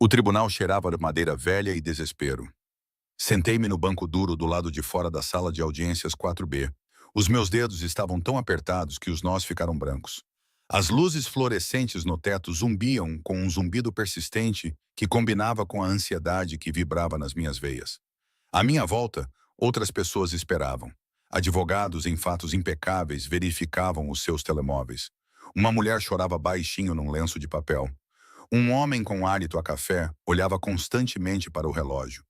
O tribunal cheirava de madeira velha e desespero. Sentei-me no banco duro do lado de fora da sala de audiências 4B. Os meus dedos estavam tão apertados que os nós ficaram brancos. As luzes fluorescentes no teto zumbiam com um zumbido persistente que combinava com a ansiedade que vibrava nas minhas veias. À minha volta, outras pessoas esperavam. Advogados em fatos impecáveis verificavam os seus telemóveis. Uma mulher chorava baixinho num lenço de papel. Um homem com hálito a café olhava constantemente para o relógio.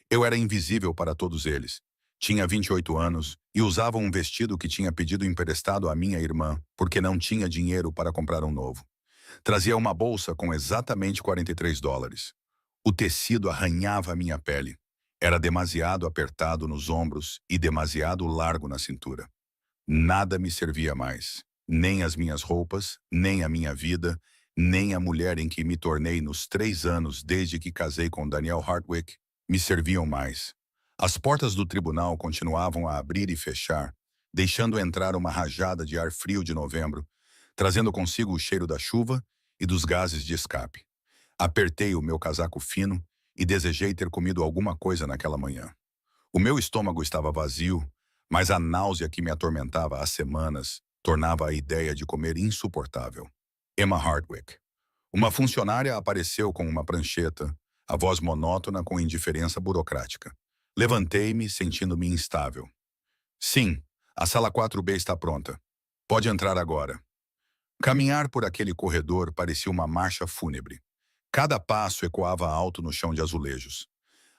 Eu era invisível para todos eles. Tinha 28 anos e usava um vestido que tinha pedido emprestado à minha irmã, porque não tinha dinheiro para comprar um novo. Trazia uma bolsa com exatamente US$ 43. O tecido arranhava a minha pele. Era demasiado apertado nos ombros e demasiado largo na cintura. Nada me servia mais. Nem as minhas roupas, nem a minha vida, nem a mulher em que me tornei nos 3 anos desde que casei com Daniel Hardwick me serviam mais. As portas do tribunal continuavam a abrir e fechar, deixando entrar uma rajada de ar frio de novembro, trazendo consigo o cheiro da chuva e dos gases de escape. Apertei o meu casaco fino e desejei ter comido alguma coisa naquela manhã. O meu estômago estava vazio, mas a náusea que me atormentava há semanas tornava a ideia de comer insuportável. Emma Hardwick. Uma funcionária apareceu com uma prancheta, a voz monótona com indiferença burocrática. Levantei-me, sentindo-me instável. Sim, a sala 4B está pronta. Pode entrar agora. Caminhar por aquele corredor parecia uma marcha fúnebre. Cada passo ecoava alto no chão de azulejos.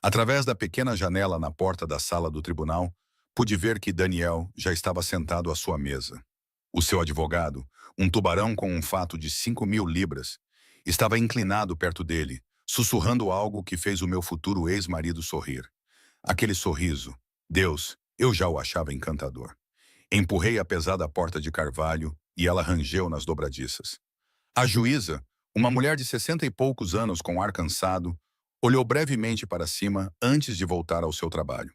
Através da pequena janela na porta da sala do tribunal, pude ver que Daniel já estava sentado à sua mesa. O seu advogado, um tubarão com um fato de 5.000 libras, estava inclinado perto dele, sussurrando algo que fez o meu futuro ex-marido sorrir. Aquele sorriso, Deus, eu já o achava encantador. Empurrei a pesada porta de carvalho e ela rangeu nas dobradiças. A juíza, uma mulher de 60 e poucos anos com ar cansado, olhou brevemente para cima antes de voltar ao seu trabalho.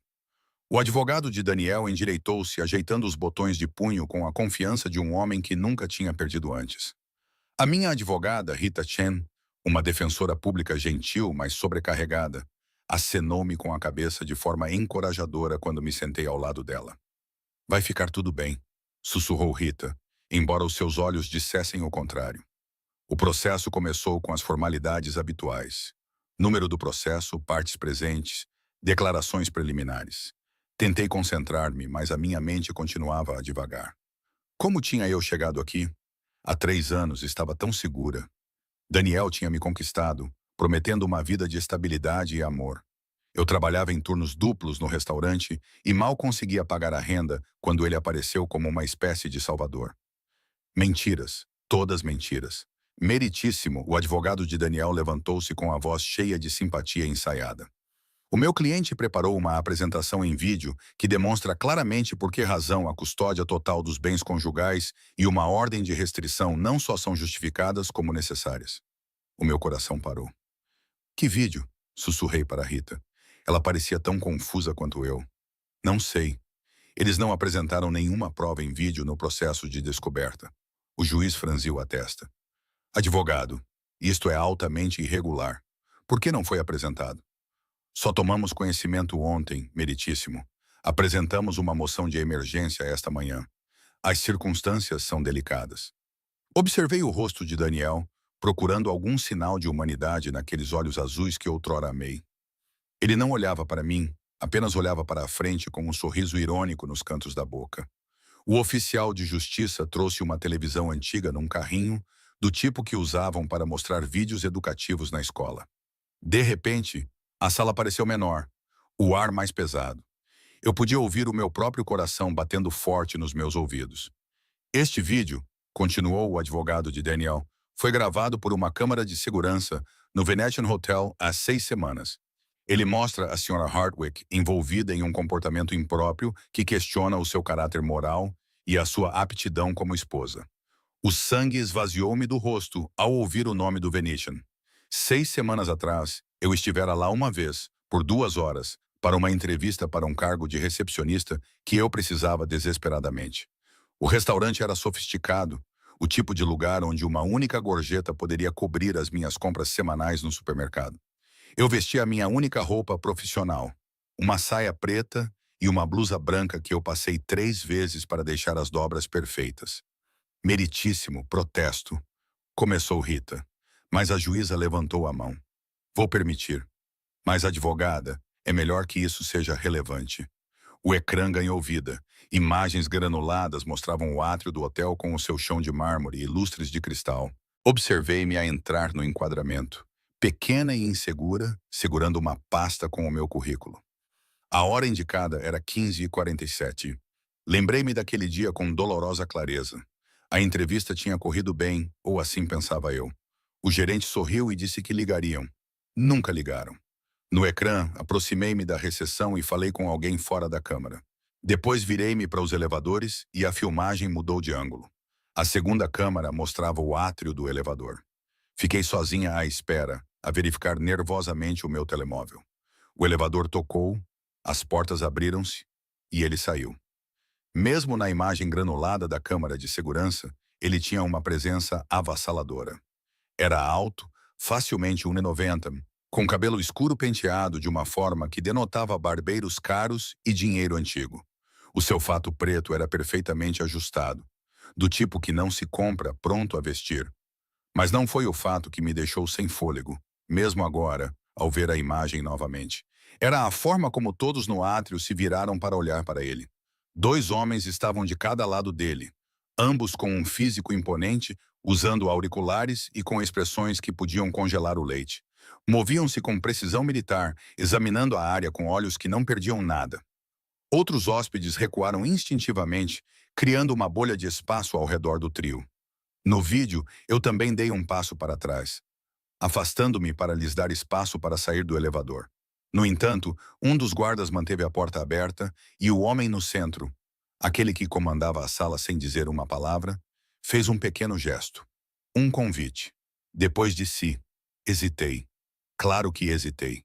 O advogado de Daniel endireitou-se, ajeitando os botões de punho com a confiança de um homem que nunca tinha perdido antes. A minha advogada, Rita Chen, uma defensora pública gentil, mas sobrecarregada, acenou-me com a cabeça de forma encorajadora quando me sentei ao lado dela. Vai ficar tudo bem, sussurrou Rita, embora os seus olhos dissessem o contrário. O processo começou com as formalidades habituais. Número do processo, partes presentes, declarações preliminares. Tentei concentrar-me, mas a minha mente continuava a divagar. Como tinha eu chegado aqui? Há 3 anos estava tão segura. Daniel tinha me conquistado, prometendo uma vida de estabilidade e amor. Eu trabalhava em turnos duplos no restaurante e mal conseguia pagar a renda quando ele apareceu como uma espécie de salvador. Mentiras, todas mentiras. Meritíssimo, o advogado de Daniel levantou-se com a voz cheia de simpatia ensaiada. O meu cliente preparou uma apresentação em vídeo que demonstra claramente por que razão a custódia total dos bens conjugais e uma ordem de restrição não só são justificadas como necessárias. O meu coração parou. Que vídeo? Sussurrei para Rita. Ela parecia tão confusa quanto eu. Não sei. Eles não apresentaram nenhuma prova em vídeo no processo de descoberta. O juiz franziu a testa. Advogado, isto é altamente irregular. Por que não foi apresentado? Só tomamos conhecimento ontem, meritíssimo. Apresentamos uma moção de emergência esta manhã. As circunstâncias são delicadas. Observei o rosto de Daniel, procurando algum sinal de humanidade naqueles olhos azuis que outrora amei. Ele não olhava para mim, apenas olhava para a frente com um sorriso irônico nos cantos da boca. O oficial de justiça trouxe uma televisão antiga num carrinho, do tipo que usavam para mostrar vídeos educativos na escola. De repente, a sala pareceu menor, o ar mais pesado. Eu podia ouvir o meu próprio coração batendo forte nos meus ouvidos. Este vídeo, continuou o advogado de Daniel, foi gravado por uma câmara de segurança no Venetian Hotel há 6 semanas. Ele mostra a Sra. Hardwick envolvida em um comportamento impróprio que questiona o seu caráter moral e a sua aptidão como esposa. O sangue esvaziou-me do rosto ao ouvir o nome do Venetian. 6 semanas atrás, eu estivera lá uma vez, por 2 horas, para uma entrevista para um cargo de recepcionista que eu precisava desesperadamente. O restaurante era sofisticado, o tipo de lugar onde uma única gorjeta poderia cobrir as minhas compras semanais no supermercado. Eu vesti a minha única roupa profissional, uma saia preta e uma blusa branca que eu passei 3 vezes para deixar as dobras perfeitas. Meritíssimo, protesto. Começou Rita, mas a juíza levantou a mão. Vou permitir. Mas, advogada, é melhor que isso seja relevante. O ecrã ganhou vida. Imagens granuladas mostravam o átrio do hotel com o seu chão de mármore e lustres de cristal. Observei-me a entrar no enquadramento, pequena e insegura, segurando uma pasta com o meu currículo. A hora indicada era 15h47. Lembrei-me daquele dia com dolorosa clareza. A entrevista tinha corrido bem, ou assim pensava eu. O gerente sorriu e disse que ligariam. Nunca ligaram. No ecrã, aproximei-me da recepção e falei com alguém fora da câmara. Depois virei-me para os elevadores e a filmagem mudou de ângulo. A segunda câmara mostrava o átrio do elevador. Fiquei sozinha à espera, a verificar nervosamente o meu telemóvel. O elevador tocou, as portas abriram-se e ele saiu. Mesmo na imagem granulada da câmara de segurança, ele tinha uma presença avassaladora. Era alto, facilmente 1,90 m, com cabelo escuro penteado de uma forma que denotava barbeiros caros e dinheiro antigo. O seu fato preto era perfeitamente ajustado, do tipo que não se compra pronto a vestir. Mas não foi o fato que me deixou sem fôlego, mesmo agora, ao ver a imagem novamente. Era a forma como todos no átrio se viraram para olhar para ele. 2 homens estavam de cada lado dele, ambos com um físico imponente, usando auriculares e com expressões que podiam congelar o leite. Moviam-se com precisão militar, examinando a área com olhos que não perdiam nada. Outros hóspedes recuaram instintivamente, criando uma bolha de espaço ao redor do trio. No vídeo, eu também dei um passo para trás, afastando-me para lhes dar espaço para sair do elevador. No entanto, um dos guardas manteve a porta aberta e o homem no centro, aquele que comandava a sala sem dizer uma palavra, fez um pequeno gesto. Um convite. Depois disse, hesitei. Claro que hesitei.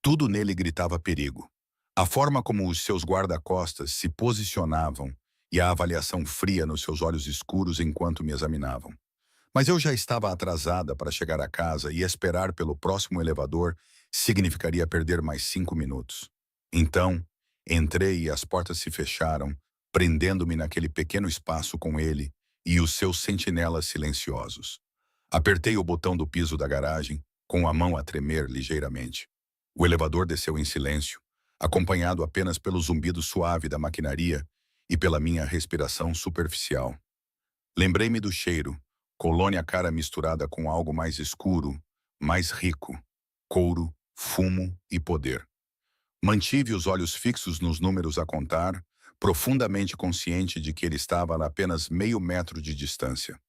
Tudo nele gritava perigo. A forma como os seus guarda-costas se posicionavam e a avaliação fria nos seus olhos escuros enquanto me examinavam. Mas eu já estava atrasada para chegar a casa e esperar pelo próximo elevador significaria perder mais 5 minutos. Então, entrei e as portas se fecharam, prendendo-me naquele pequeno espaço com ele e os seus sentinelas silenciosos. Apertei o botão do piso da garagem, com a mão a tremer ligeiramente. O elevador desceu em silêncio, acompanhado apenas pelo zumbido suave da maquinaria e pela minha respiração superficial. Lembrei-me do cheiro, colônia cara misturada com algo mais escuro, mais rico, couro, fumo e poder. Mantive os olhos fixos nos números a contar, profundamente consciente de que ele estava a apenas meio metro de distância.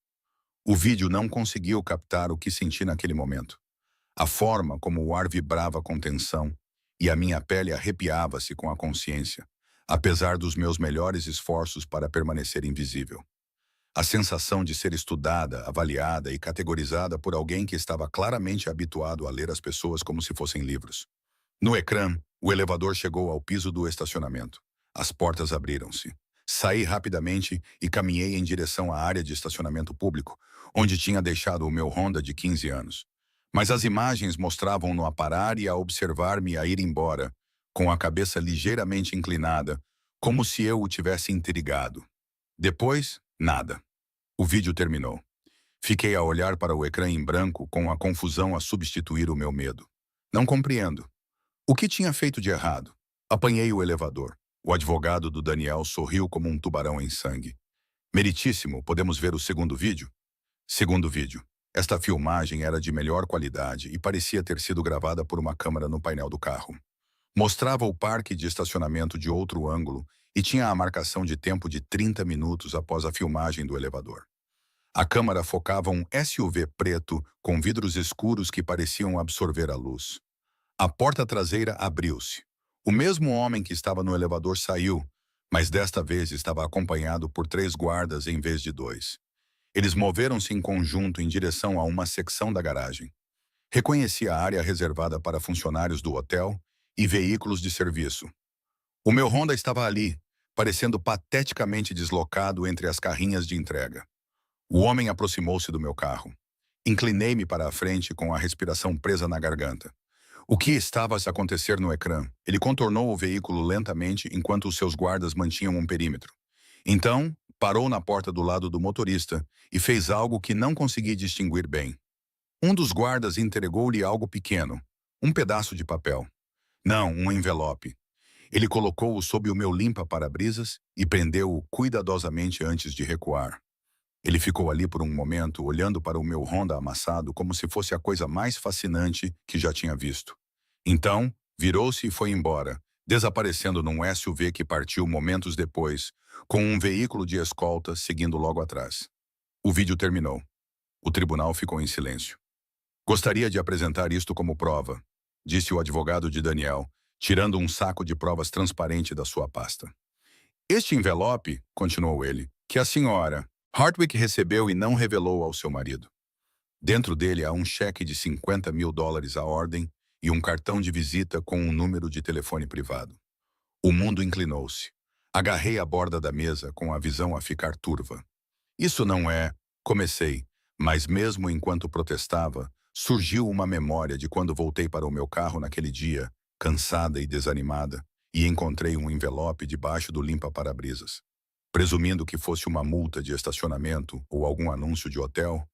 O vídeo não conseguiu captar o que senti naquele momento. A forma como o ar vibrava com tensão e a minha pele arrepiava-se com a consciência, apesar dos meus melhores esforços para permanecer invisível. A sensação de ser estudada, avaliada e categorizada por alguém que estava claramente habituado a ler as pessoas como se fossem livros. No ecrã, o elevador chegou ao piso do estacionamento. As portas abriram-se. Saí rapidamente e caminhei em direção à área de estacionamento público, onde tinha deixado o meu Honda de 15 anos. Mas as imagens mostravam-no a parar e a observar-me a ir embora, com a cabeça ligeiramente inclinada, como se eu o tivesse intrigado. Depois, nada. O vídeo terminou. Fiquei a olhar para o ecrã em branco com a confusão a substituir o meu medo. Não compreendo. O que tinha feito de errado? Apanhei o elevador. O advogado do Daniel sorriu como um tubarão em sangue. Meritíssimo, podemos ver o segundo vídeo? Segundo vídeo. Esta filmagem era de melhor qualidade e parecia ter sido gravada por uma câmera no painel do carro. Mostrava o parque de estacionamento de outro ângulo e tinha a marcação de tempo de 30 minutos após a filmagem do elevador. A câmera focava um SUV preto com vidros escuros que pareciam absorver a luz. A porta traseira abriu-se. O mesmo homem que estava no elevador saiu, mas desta vez estava acompanhado por 3 guardas em vez de 2. Eles moveram-se em conjunto em direção a uma secção da garagem. Reconheci a área reservada para funcionários do hotel e veículos de serviço. O meu Honda estava ali, parecendo pateticamente deslocado entre as carrinhas de entrega. O homem aproximou-se do meu carro. Inclinei-me para a frente com a respiração presa na garganta. O que estava a acontecer no ecrã? Ele contornou o veículo lentamente enquanto os seus guardas mantinham um perímetro. Então, parou na porta do lado do motorista e fez algo que não consegui distinguir bem. Um dos guardas entregou-lhe algo pequeno, um pedaço de papel. Não, um envelope. Ele colocou-o sob o meu limpa-para-brisas e prendeu-o cuidadosamente antes de recuar. Ele ficou ali por um momento, olhando para o meu Honda amassado como se fosse a coisa mais fascinante que já tinha visto. Então, virou-se e foi embora, desaparecendo num SUV que partiu momentos depois, com um veículo de escolta seguindo logo atrás. O vídeo terminou. O tribunal ficou em silêncio. Gostaria de apresentar isto como prova, disse o advogado de Daniel, tirando um saco de provas transparente da sua pasta. Este envelope, continuou ele, que a senhora Hartwick recebeu e não revelou ao seu marido. Dentro dele há um cheque de $50.000 à ordem e um cartão de visita com um número de telefone privado. O mundo inclinou-se. Agarrei a borda da mesa com a visão a ficar turva. Isso não é... Comecei, mas mesmo enquanto protestava, surgiu uma memória de quando voltei para o meu carro naquele dia, cansada e desanimada, e encontrei um envelope debaixo do limpa-para-brisas. Presumindo que fosse uma multa de estacionamento ou algum anúncio de hotel,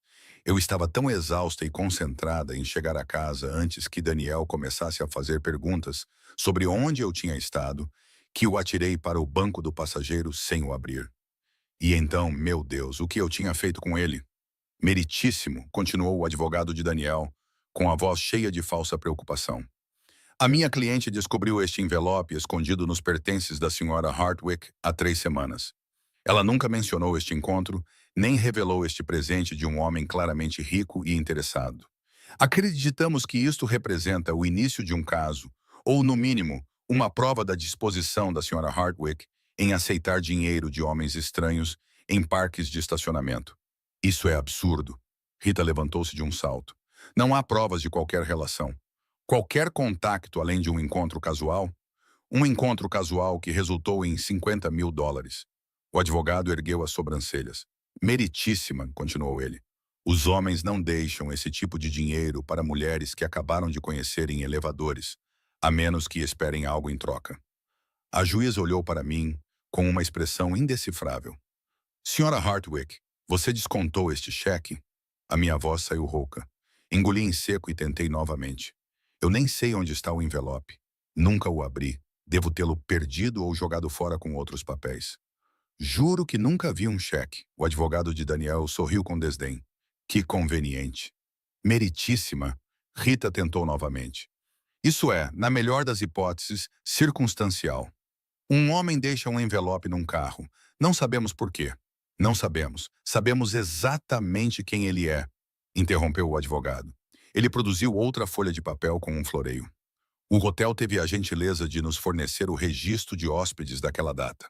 eu estava tão exausta e concentrada em chegar a casa antes que Daniel começasse a fazer perguntas sobre onde eu tinha estado, que o atirei para o banco do passageiro sem o abrir. E então, meu Deus, o que eu tinha feito com ele? Meritíssimo, continuou o advogado de Daniel, com a voz cheia de falsa preocupação. A minha cliente descobriu este envelope escondido nos pertences da senhora Hartwick há 3 semanas. Ela nunca mencionou este encontro, nem revelou este presente de um homem claramente rico e interessado. Acreditamos que isto representa o início de um caso, ou, no mínimo, uma prova da disposição da senhora Hartwick em aceitar dinheiro de homens estranhos em parques de estacionamento. Isso é absurdo. Rita levantou-se de um salto. Não há provas de qualquer relação. Qualquer contacto além de um encontro casual? Um encontro casual que resultou em $50.000. O advogado ergueu as sobrancelhas. Meritíssima, continuou ele. Os homens não deixam esse tipo de dinheiro para mulheres que acabaram de conhecer em elevadores, a menos que esperem algo em troca. A juíza olhou para mim com uma expressão indecifrável. Senhora Hartwick, você descontou este cheque? A minha voz saiu rouca. Engoli em seco e tentei novamente. Eu nem sei onde está o envelope. Nunca o abri. Devo tê-lo perdido ou jogado fora com outros papéis. Juro que nunca vi um cheque. O advogado de Daniel sorriu com desdém. Que conveniente. Meritíssima. Rita tentou novamente. Isso é, na melhor das hipóteses, circunstancial. Um homem deixa um envelope num carro. Não sabemos por quê. Não sabemos. Sabemos exatamente quem ele é, interrompeu o advogado. Ele produziu outra folha de papel com um floreio. O hotel teve a gentileza de nos fornecer o registro de hóspedes daquela data.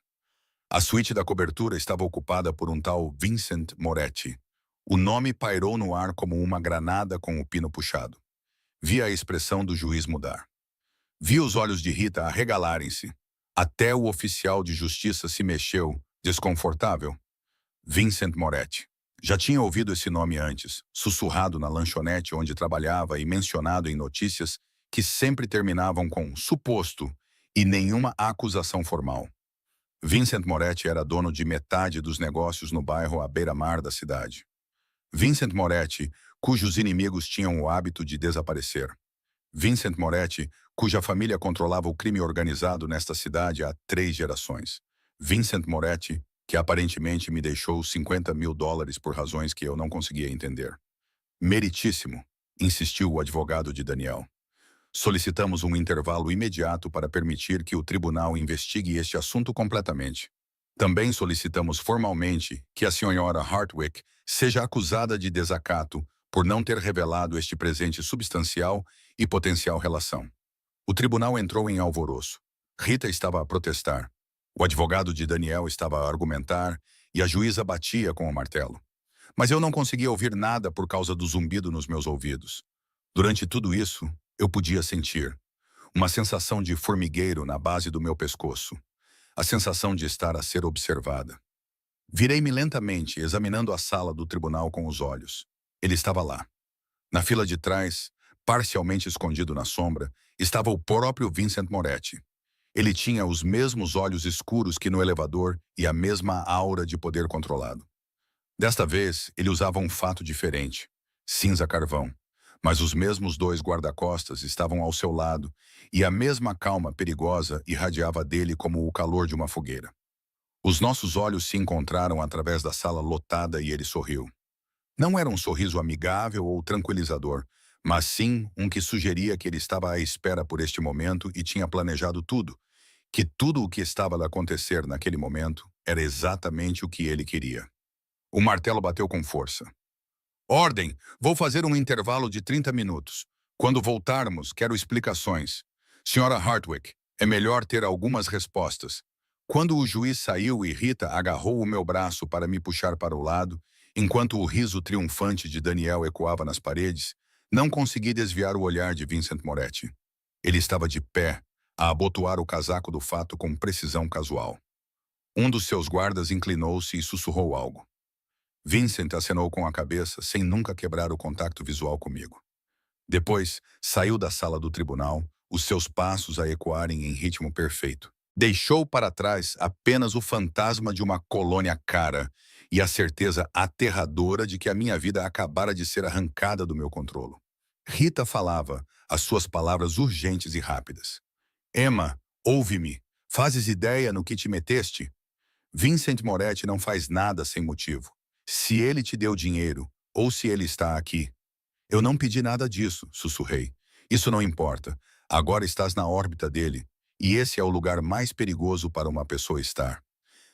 A suíte da cobertura estava ocupada por um tal Vincent Moretti. O nome pairou no ar como uma granada com o pino puxado. Vi a expressão do juiz mudar. Vi os olhos de Rita arregalarem-se. Até o oficial de justiça se mexeu, desconfortável. Vincent Moretti. Já tinha ouvido esse nome antes, sussurrado na lanchonete onde trabalhava e mencionado em notícias que sempre terminavam com suposto e nenhuma acusação formal. Vincent Moretti era dono de metade dos negócios no bairro à beira-mar da cidade. Vincent Moretti, cujos inimigos tinham o hábito de desaparecer. Vincent Moretti, cuja família controlava o crime organizado nesta cidade há 3 gerações. Vincent Moretti, que aparentemente me deixou $50.000 por razões que eu não conseguia entender. Meritíssimo, insistiu o advogado de Daniel. Solicitamos um intervalo imediato para permitir que o tribunal investigue este assunto completamente. Também solicitamos formalmente que a senhora Hartwick seja acusada de desacato por não ter revelado este presente substancial e potencial relação. O tribunal entrou em alvoroço. Rita estava a protestar. O advogado de Daniel estava a argumentar e a juíza batia com o martelo. Mas eu não conseguia ouvir nada por causa do zumbido nos meus ouvidos. Durante tudo isso, eu podia sentir uma sensação de formigueiro na base do meu pescoço, a sensação de estar a ser observada. Virei-me lentamente, examinando a sala do tribunal com os olhos. Ele estava lá. Na fila de trás, Parcialmente escondido na sombra, estava o próprio Vincent Moretti. Ele tinha os mesmos olhos escuros que no elevador e a mesma aura de poder controlado. Desta vez, ele usava um fato diferente, cinza carvão. Mas os mesmos dois guarda-costas estavam ao seu lado e a mesma calma perigosa irradiava dele como o calor de uma fogueira. Os nossos olhos se encontraram através da sala lotada e ele sorriu. Não era um sorriso amigável ou tranquilizador, mas sim um que sugeria que ele estava à espera por este momento e tinha planejado tudo, que tudo o que estava a acontecer naquele momento era exatamente o que ele queria. O martelo bateu com força. Ordem! Vou fazer um intervalo de 30 minutos. Quando voltarmos, quero explicações. Senhora Hartwick, é melhor ter algumas respostas. Quando o juiz saiu e Rita agarrou o meu braço para me puxar para o lado, enquanto o riso triunfante de Daniel ecoava nas paredes, não consegui desviar o olhar de Vincent Moretti. Ele estava de pé, a abotoar o casaco do fato com precisão casual. Um dos seus guardas inclinou-se e sussurrou algo. Vincent acenou com a cabeça, sem nunca quebrar o contato visual comigo. Depois, saiu da sala do tribunal, os seus passos a ecoarem em ritmo perfeito. Deixou para trás apenas o fantasma de uma colônia cara e a certeza aterradora de que a minha vida acabara de ser arrancada do meu controlo. Rita falava, as suas palavras urgentes e rápidas. Emma, ouve-me. Fazes ideia no que te meteste? Vincent Moretti não faz nada sem motivo. Se ele te deu dinheiro, ou se ele está aqui. Eu não pedi nada disso, sussurrei. Isso não importa. Agora estás na órbita dele, e esse é o lugar mais perigoso para uma pessoa estar.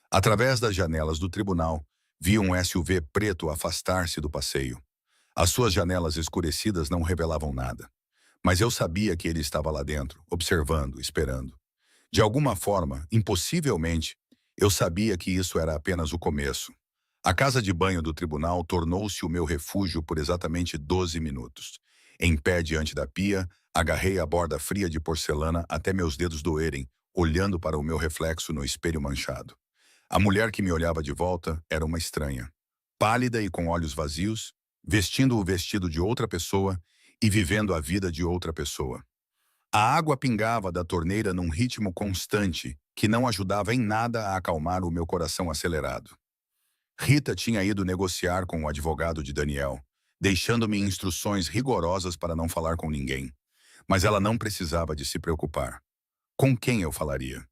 Através das janelas do tribunal, vi um SUV preto afastar-se do passeio. As suas janelas escurecidas não revelavam nada. Mas eu sabia que ele estava lá dentro, observando, esperando. De alguma forma, impossivelmente, eu sabia que isso era apenas o começo. A casa de banho do tribunal tornou-se o meu refúgio por exatamente 12 minutos. Em pé diante da pia, agarrei a borda fria de porcelana até meus dedos doerem, olhando para o meu reflexo no espelho manchado. A mulher que me olhava de volta era uma estranha. Pálida e com olhos vazios, vestindo o vestido de outra pessoa e vivendo a vida de outra pessoa. A água pingava da torneira num ritmo constante que não ajudava em nada a acalmar o meu coração acelerado. Rita tinha ido negociar com o advogado de Daniel, deixando-me instruções rigorosas para não falar com ninguém. Mas ela não precisava de se preocupar. Com quem eu falaria?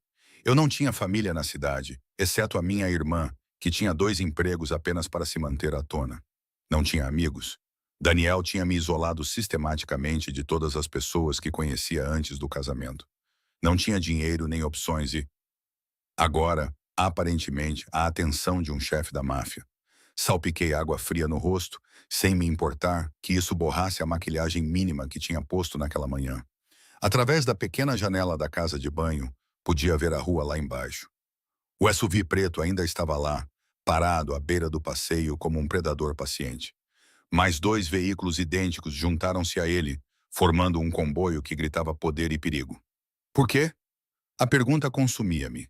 Eu não tinha família na cidade, exceto a minha irmã, que tinha 2 empregos apenas para se manter à tona. Não tinha amigos. Daniel tinha me isolado sistematicamente de todas as pessoas que conhecia antes do casamento. Não tinha dinheiro nem opções e, agora, aparentemente, a atenção de um chefe da máfia. Salpiquei água fria no rosto, sem me importar que isso borrasse a maquilhagem mínima que tinha posto naquela manhã. Através da pequena janela da casa de banho, podia ver a rua lá embaixo. O SUV preto ainda estava lá, parado à beira do passeio como um predador paciente. Mais 2 veículos idênticos juntaram-se a ele, formando um comboio que gritava poder e perigo. Por quê? A pergunta consumia-me.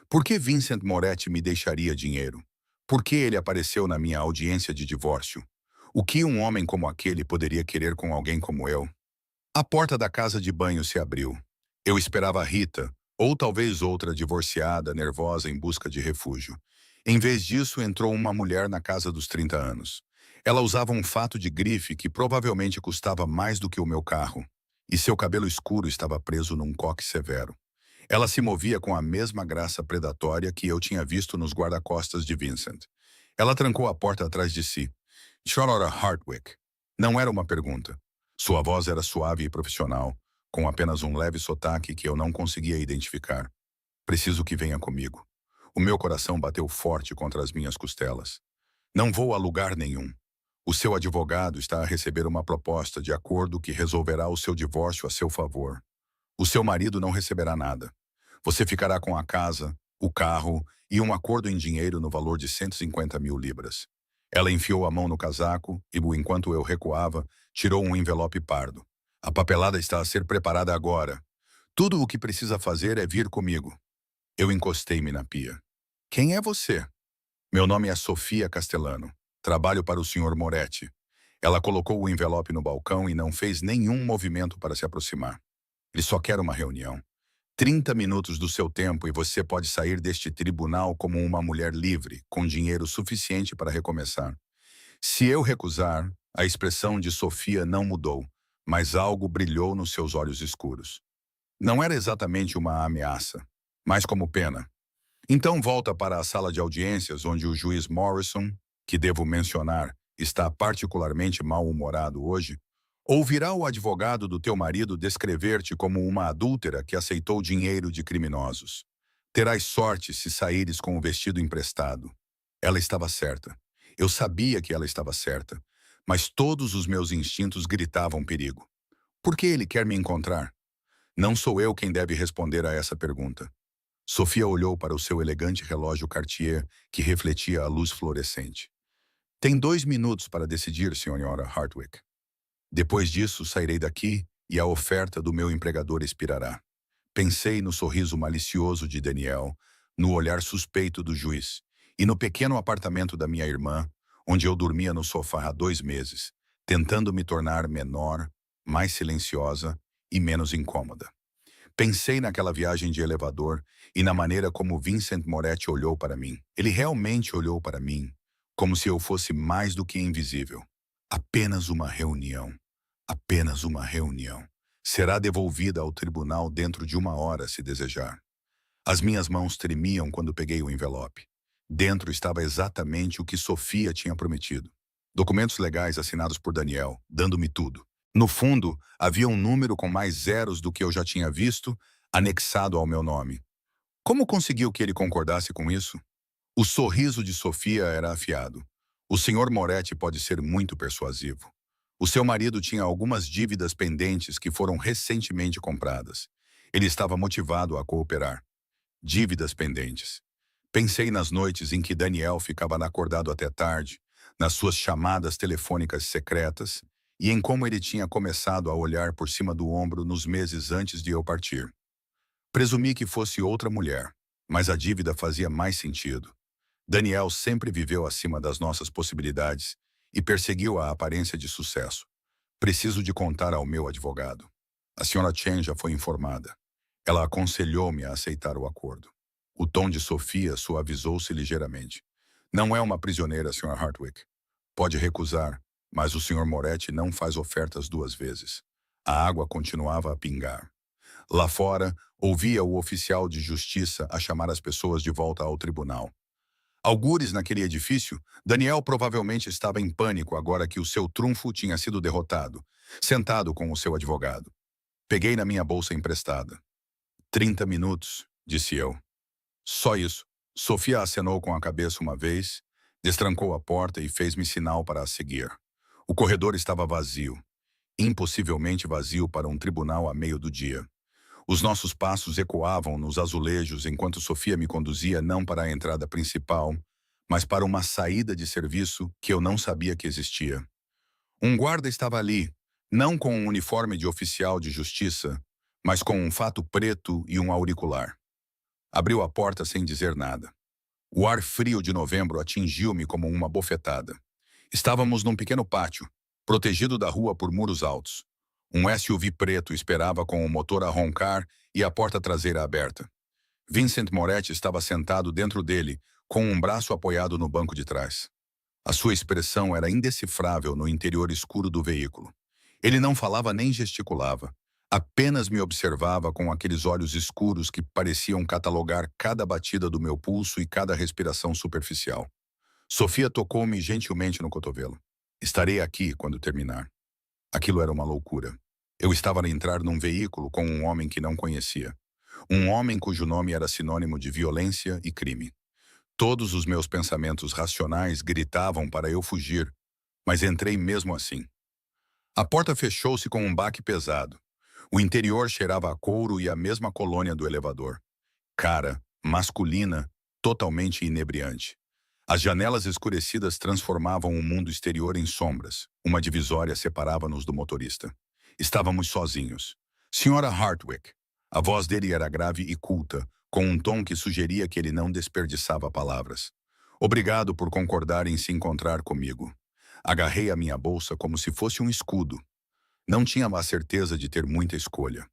Por que Vincent Moretti me deixaria dinheiro? Por que ele apareceu na minha audiência de divórcio? O que um homem como aquele poderia querer com alguém como eu? A porta da casa de banho se abriu. Eu esperava Rita, ou talvez outra divorciada, nervosa em busca de refúgio. Em vez disso, entrou uma mulher na casa dos 30 anos. Ela usava um fato de grife que provavelmente custava mais do que o meu carro, e seu cabelo escuro estava preso num coque severo. Ela se movia com a mesma graça predatória que eu tinha visto nos guarda-costas de Vincent. Ela trancou a porta atrás de si. Charlotte Hartwick. Não era uma pergunta. Sua voz era suave e profissional, com apenas um leve sotaque que eu não conseguia identificar. Preciso que venha comigo. O meu coração bateu forte contra as minhas costelas. Não vou a lugar nenhum. O seu advogado está a receber uma proposta de acordo que resolverá o seu divórcio a seu favor. O seu marido não receberá nada. Você ficará com a casa, o carro e um acordo em dinheiro no valor de 150 mil libras. Ela enfiou a mão no casaco e, enquanto eu recuava, tirou um envelope pardo. A papelada está a ser preparada agora. Tudo o que precisa fazer é vir comigo. Eu encostei-me na pia. Quem é você? Meu nome é Sofia Castellano. Trabalho para o Sr. Moretti. Ela colocou o envelope no balcão e não fez nenhum movimento para se aproximar. Ele só quer uma reunião. 30 minutos do seu tempo e você pode sair deste tribunal como uma mulher livre, com dinheiro suficiente para recomeçar. Se eu recusar, a expressão de Sofia não mudou, mas algo brilhou nos seus olhos escuros. Não era exatamente uma ameaça, mas como pena. Então volta para a sala de audiências onde o juiz Morrison, que devo mencionar, está particularmente mal-humorado hoje, ouvirá o advogado do teu marido descrever-te como uma adúltera que aceitou dinheiro de criminosos. Terás sorte se saíres com o vestido emprestado. Ela estava certa. Eu sabia que ela estava certa, mas todos os meus instintos gritavam perigo. Por que ele quer me encontrar? Não sou eu quem deve responder a essa pergunta. Sofia olhou para o seu elegante relógio Cartier, que refletia a luz fluorescente. Tem 2 minutos para decidir, Sra. Hartwig. Depois disso, sairei daqui e a oferta do meu empregador expirará. Pensei no sorriso malicioso de Daniel, no olhar suspeito do juiz, e no pequeno apartamento da minha irmã, onde eu dormia no sofá há 2 meses, tentando me tornar menor, mais silenciosa e menos incômoda. Pensei naquela viagem de elevador e na maneira como Vincent Moretti olhou para mim. Ele realmente olhou para mim, como se eu fosse mais do que invisível. Apenas uma reunião. Apenas uma reunião. Será devolvida ao tribunal dentro de 1 hora, se desejar. As minhas mãos tremiam quando peguei o envelope. Dentro estava exatamente o que Sofia tinha prometido. Documentos legais assinados por Daniel, dando-me tudo. No fundo, havia um número com mais zeros do que eu já tinha visto, anexado ao meu nome. Como conseguiu que ele concordasse com isso? O sorriso de Sofia era afiado. O Sr. Moretti pode ser muito persuasivo. O seu marido tinha algumas dívidas pendentes que foram recentemente compradas. Ele estava motivado a cooperar. Dívidas pendentes. Pensei nas noites em que Daniel ficava acordado até tarde, nas suas chamadas telefônicas secretas e em como ele tinha começado a olhar por cima do ombro nos meses antes de eu partir. Presumi que fosse outra mulher, mas a dívida fazia mais sentido. Daniel sempre viveu acima das nossas possibilidades e perseguiu a aparência de sucesso. Preciso de contar ao meu advogado. A Sra. Chen já foi informada. Ela aconselhou-me a aceitar o acordo. O tom de Sofia suavizou-se ligeiramente. Não é uma prisioneira, Sra. Hartwig. Pode recusar, mas o Sr. Moretti não faz ofertas 2 vezes. A água continuava a pingar. Lá fora, ouvia o oficial de justiça a chamar as pessoas de volta ao tribunal. Algures naquele edifício, Daniel provavelmente estava em pânico agora que o seu trunfo tinha sido derrotado, sentado com o seu advogado. Peguei na minha bolsa emprestada. 30 minutos, disse eu. Só isso. Sofia acenou com a cabeça uma vez, destrancou a porta e fez-me sinal para a seguir. O corredor estava vazio, impossivelmente vazio para um tribunal a meio do dia. Os nossos passos ecoavam nos azulejos enquanto Sofia me conduzia não para a entrada principal, mas para uma saída de serviço que eu não sabia que existia. Um guarda estava ali, não com um uniforme de oficial de justiça, mas com um fato preto e um auricular. Abriu a porta sem dizer nada. O ar frio de novembro atingiu-me como uma bofetada. Estávamos num pequeno pátio, protegido da rua por muros altos. Um SUV preto esperava com o motor a roncar e a porta traseira aberta. Vincent Moretti estava sentado dentro dele, com um braço apoiado no banco de trás. A sua expressão era indecifrável no interior escuro do veículo. Ele não falava nem gesticulava. Apenas me observava com aqueles olhos escuros que pareciam catalogar cada batida do meu pulso e cada respiração superficial. Sofia tocou-me gentilmente no cotovelo. Estarei aqui quando terminar. Aquilo era uma loucura. Eu estava a entrar num veículo com um homem que não conhecia. Um homem cujo nome era sinônimo de violência e crime. Todos os meus pensamentos racionais gritavam para eu fugir, mas entrei mesmo assim. A porta fechou-se com um baque pesado. O interior cheirava a couro e a mesma colônia do elevador. Cara, masculina, totalmente inebriante. As janelas escurecidas transformavam o mundo exterior em sombras. Uma divisória separava-nos do motorista. Estávamos sozinhos. Sra. Hartwig. A voz dele era grave e culta, com um tom que sugeria que ele não desperdiçava palavras. Obrigado por concordar em se encontrar comigo. Agarrei a minha bolsa como se fosse um escudo. Não tinha a certeza de ter muita escolha.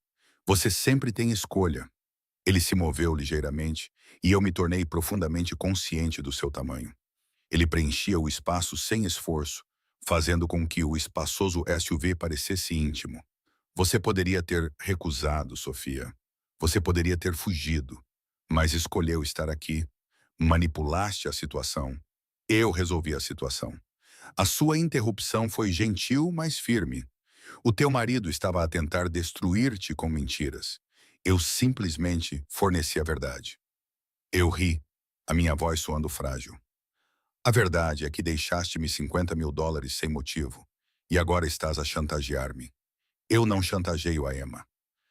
Você sempre tem escolha. Ele se moveu ligeiramente e eu me tornei profundamente consciente do seu tamanho. Ele preenchia o espaço sem esforço, fazendo com que o espaçoso SUV parecesse íntimo. Você poderia ter recusado, Sofia. Você poderia ter fugido, mas escolheu estar aqui. Manipulaste a situação. Eu resolvi a situação. A sua interrupção foi gentil, mas firme. O teu marido estava a tentar destruir-te com mentiras. Eu simplesmente forneci a verdade. Eu ri, a minha voz soando frágil. A verdade é que deixaste-me $50.000 sem motivo, e agora estás a chantagear-me. Eu não chantageio a Emma.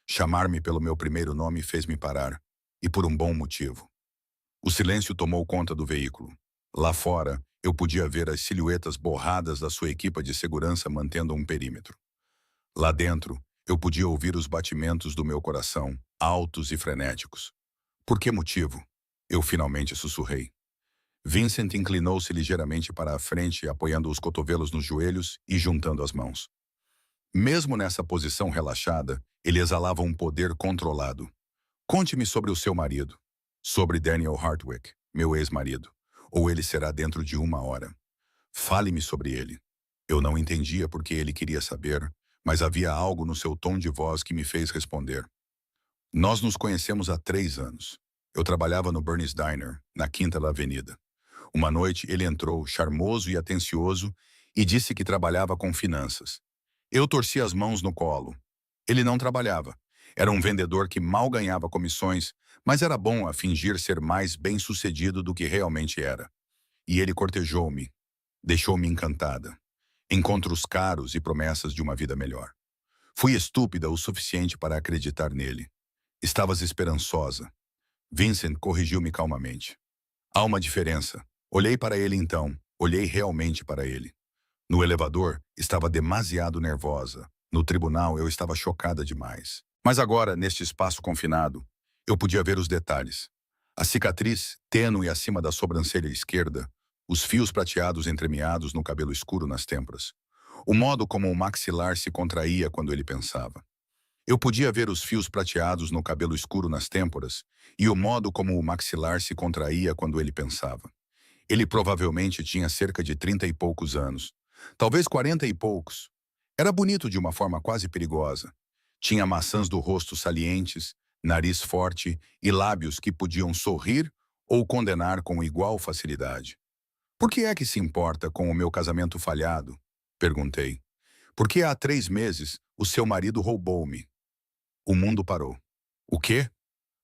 Chamar-me pelo meu primeiro nome fez-me parar, e por um bom motivo. O silêncio tomou conta do veículo. Lá fora, eu podia ver as silhuetas borradas da sua equipa de segurança mantendo um perímetro. Lá dentro, eu podia ouvir os batimentos do meu coração, altos e frenéticos. Por que motivo? Eu finalmente sussurrei. Vincent inclinou-se ligeiramente para a frente, apoiando os cotovelos nos joelhos e juntando as mãos. Mesmo nessa posição relaxada, ele exalava um poder controlado. Conte-me sobre o seu marido. Sobre Daniel Hartwick, meu ex-marido. Ou ele será dentro de 1 hora. Fale-me sobre ele. Eu não entendia porque ele queria saber, mas havia algo no seu tom de voz que me fez responder. Nós nos conhecemos há 3 anos. Eu trabalhava no Bernie's Diner, na Quinta da Avenida. Uma noite ele entrou, charmoso e atencioso, e disse que trabalhava com finanças. Eu torci as mãos no colo. Ele não trabalhava. Era um vendedor que mal ganhava comissões, mas era bom a fingir ser mais bem-sucedido do que realmente era. E ele cortejou-me. Deixou-me encantada. Encontros caros e promessas de uma vida melhor. Fui estúpida o suficiente para acreditar nele. Estavas esperançosa. Vincent corrigiu-me calmamente. Há uma diferença. Olhei para ele então. Olhei realmente para ele. No elevador, estava demasiado nervosa. No tribunal, eu estava chocada demais. Mas agora, neste espaço confinado, eu podia ver os detalhes. A cicatriz, tênue acima da sobrancelha esquerda, os fios prateados entremeados no cabelo escuro nas têmporas. O modo como o maxilar se contraía quando ele pensava. Eu podia ver os fios prateados no cabelo escuro nas têmporas e o modo como o maxilar se contraía quando ele pensava. Ele provavelmente tinha cerca de 30 e poucos anos, talvez 40 e poucos. Era bonito de uma forma quase perigosa. Tinha maçãs do rosto salientes, nariz forte e lábios que podiam sorrir ou condenar com igual facilidade. Por que é que se importa com o meu casamento falhado? Perguntei. Porque há 3 meses o seu marido roubou-me. O mundo parou. O quê?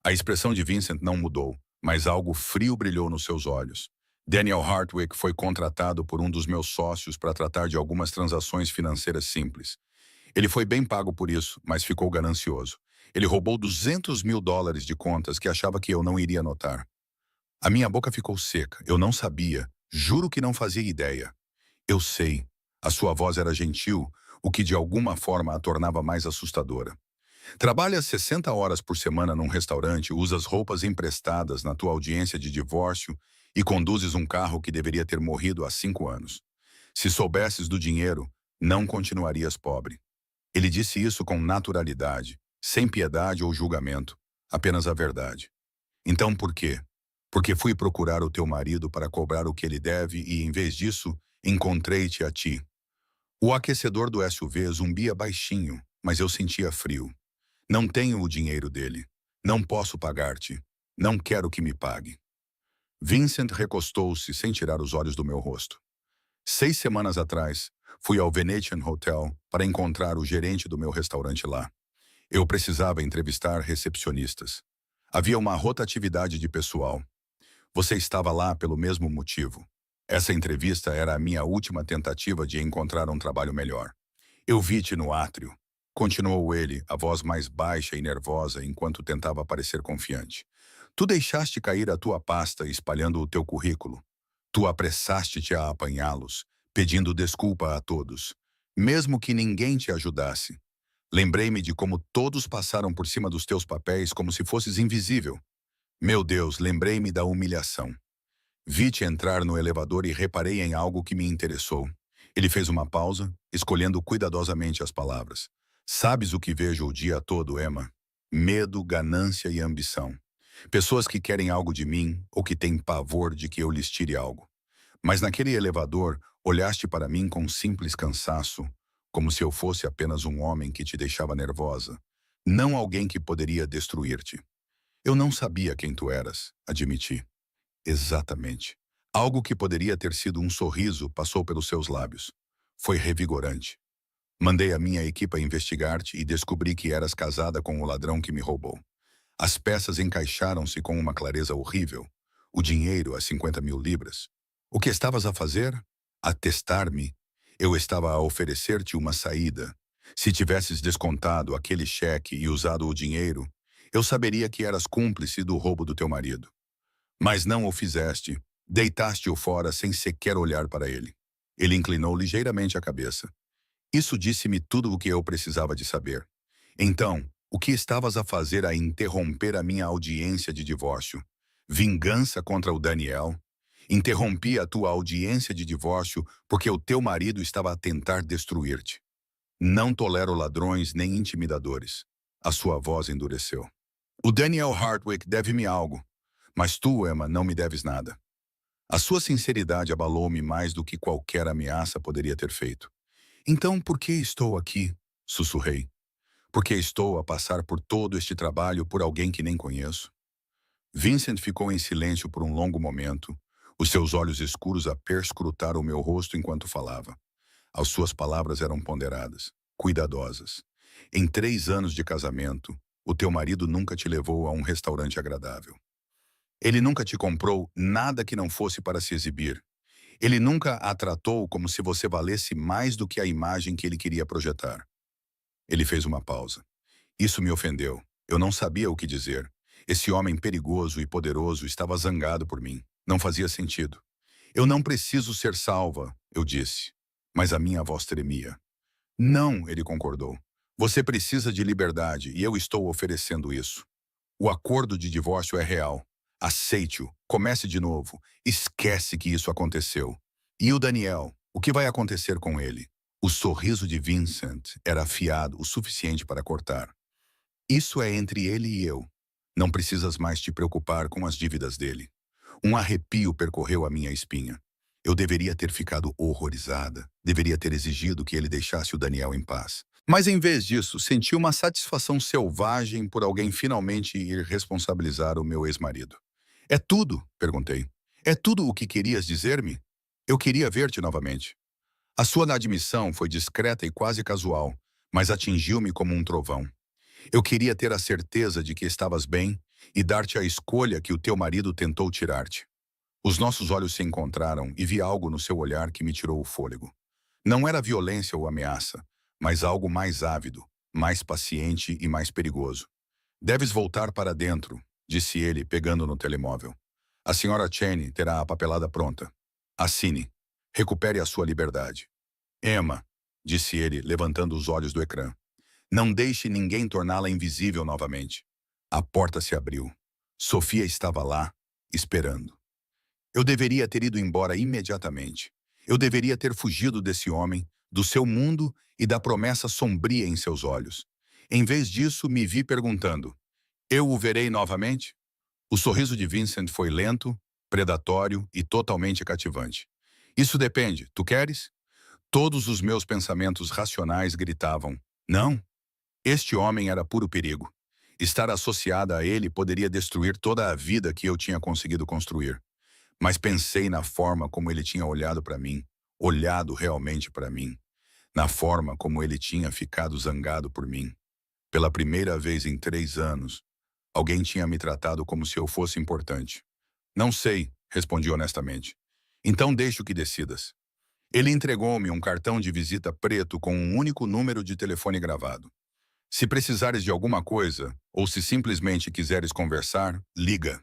A expressão de Vincent não mudou, mas algo frio brilhou nos seus olhos. Daniel Hartwick foi contratado por um dos meus sócios para tratar de algumas transações financeiras simples. Ele foi bem pago por isso, mas ficou ganancioso. Ele roubou $200.000 de contas que achava que eu não iria notar. A minha boca ficou seca. Eu não sabia. Juro que não fazia ideia. Eu sei. A sua voz era gentil, o que de alguma forma a tornava mais assustadora. Trabalhas 60 horas por semana num restaurante, usas roupas emprestadas na tua audiência de divórcio e conduzes um carro que deveria ter morrido há 5 anos. Se soubesses do dinheiro, não continuarias pobre. Ele disse isso com naturalidade, sem piedade ou julgamento, apenas a verdade. Então por quê? Porque fui procurar o teu marido para cobrar o que ele deve e, em vez disso, encontrei-te a ti. O aquecedor do SUV zumbia baixinho, mas eu sentia frio. Não tenho o dinheiro dele. Não posso pagar-te. Não quero que me pague. Vincent recostou-se sem tirar os olhos do meu rosto. 6 semanas atrás, fui ao Venetian Hotel para encontrar o gerente do meu restaurante lá. Eu precisava entrevistar recepcionistas. Havia uma rotatividade de pessoal. Você estava lá pelo mesmo motivo. Essa entrevista era a minha última tentativa de encontrar um trabalho melhor. Eu vi-te no átrio. Continuou ele, a voz mais baixa e nervosa enquanto tentava parecer confiante. Tu deixaste cair a tua pasta espalhando o teu currículo. Tu apressaste-te a apanhá-los, pedindo desculpa a todos, mesmo que ninguém te ajudasse. Lembrei-me de como todos passaram por cima dos teus papéis como se fosses invisível. Meu Deus, lembrei-me da humilhação. Vi-te entrar no elevador e reparei em algo que me interessou. Ele fez uma pausa, escolhendo cuidadosamente as palavras. Sabes o que vejo o dia todo, Emma? Medo, ganância e ambição. Pessoas que querem algo de mim ou que têm pavor de que eu lhes tire algo. Mas naquele elevador, olhaste para mim com simples cansaço, como se eu fosse apenas um homem que te deixava nervosa, não alguém que poderia destruir-te. Eu não sabia quem tu eras, admiti. Exatamente. Algo que poderia ter sido um sorriso passou pelos seus lábios. Foi revigorante. Mandei a minha equipa investigar-te e descobri que eras casada com o ladrão que me roubou. As peças encaixaram-se com uma clareza horrível. O dinheiro, as 50.000 libras. O que estavas a fazer? A testar-me. Eu estava a oferecer-te uma saída. Se tivesses descontado aquele cheque e usado o dinheiro, eu saberia que eras cúmplice do roubo do teu marido. Mas não o fizeste. Deitaste-o fora sem sequer olhar para ele. Ele inclinou ligeiramente a cabeça. Isso disse-me tudo o que eu precisava de saber. Então, o que estavas a fazer a interromper a minha audiência de divórcio? Vingança contra o Daniel? Interrompi a tua audiência de divórcio porque o teu marido estava a tentar destruir-te. Não tolero ladrões nem intimidadores. A sua voz endureceu. O Daniel Hardwick deve-me algo, mas tu, Emma, não me deves nada. A sua sinceridade abalou-me mais do que qualquer ameaça poderia ter feito. Então, por que estou aqui? Sussurrei. Porque estou a passar por todo este trabalho por alguém que nem conheço. Vincent ficou em silêncio por um longo momento, os seus olhos escuros a perscrutar o meu rosto enquanto falava. As suas palavras eram ponderadas, cuidadosas. Em 3 anos de casamento, o teu marido nunca te levou a um restaurante agradável. Ele nunca te comprou nada que não fosse para se exibir. Ele nunca a tratou como se você valesse mais do que a imagem que ele queria projetar. Ele fez uma pausa. Isso me ofendeu. Eu não sabia o que dizer. Esse homem perigoso e poderoso estava zangado por mim. Não fazia sentido. Eu não preciso ser salva, eu disse. Mas a minha voz tremia. Não, ele concordou. Você precisa de liberdade e eu estou oferecendo isso. O acordo de divórcio é real. Aceite-o. Comece de novo. Esquece que isso aconteceu. E o Daniel? O que vai acontecer com ele? O sorriso de Vincent era afiado o suficiente para cortar. Isso é entre ele e eu. Não precisas mais te preocupar com as dívidas dele. Um arrepio percorreu a minha espinha. Eu deveria ter ficado horrorizada. Deveria ter exigido que ele deixasse o Daniel em paz. Mas em vez disso, senti uma satisfação selvagem por alguém finalmente ir responsabilizar o meu ex-marido. É tudo? Perguntei. É tudo o que querias dizer-me? Eu queria ver-te novamente. A sua admissão foi discreta e quase casual, mas atingiu-me como um trovão. Eu queria ter a certeza de que estavas bem e dar-te a escolha que o teu marido tentou tirar-te. Os nossos olhos se encontraram e vi algo no seu olhar que me tirou o fôlego. Não era violência ou ameaça, mas algo mais ávido, mais paciente e mais perigoso. Deves voltar para dentro, disse ele, pegando no telemóvel. A senhora Cheney terá a papelada pronta. Assine. Recupere a sua liberdade. Emma, disse ele, levantando os olhos do ecrã. Não deixe ninguém torná-la invisível novamente. A porta se abriu. Sofia estava lá, esperando. Eu deveria ter ido embora imediatamente. Eu deveria ter fugido desse homem, do seu mundo e da promessa sombria em seus olhos. Em vez disso, me vi perguntando, eu o verei novamente? O sorriso de Vincent foi lento, predatório e totalmente cativante. Isso depende, tu queres? Todos os meus pensamentos racionais gritavam, não. Este homem era puro perigo. Estar associada a ele poderia destruir toda a vida que eu tinha conseguido construir. Mas pensei na forma como ele tinha olhado para mim, olhado realmente para mim, na forma como ele tinha ficado zangado por mim. Pela primeira vez em 3 anos, alguém tinha me tratado como se eu fosse importante. Não sei, respondi honestamente. Então deixo que decidas. Ele entregou-me um cartão de visita preto com um único número de telefone gravado. Se precisares de alguma coisa, ou se simplesmente quiseres conversar, liga.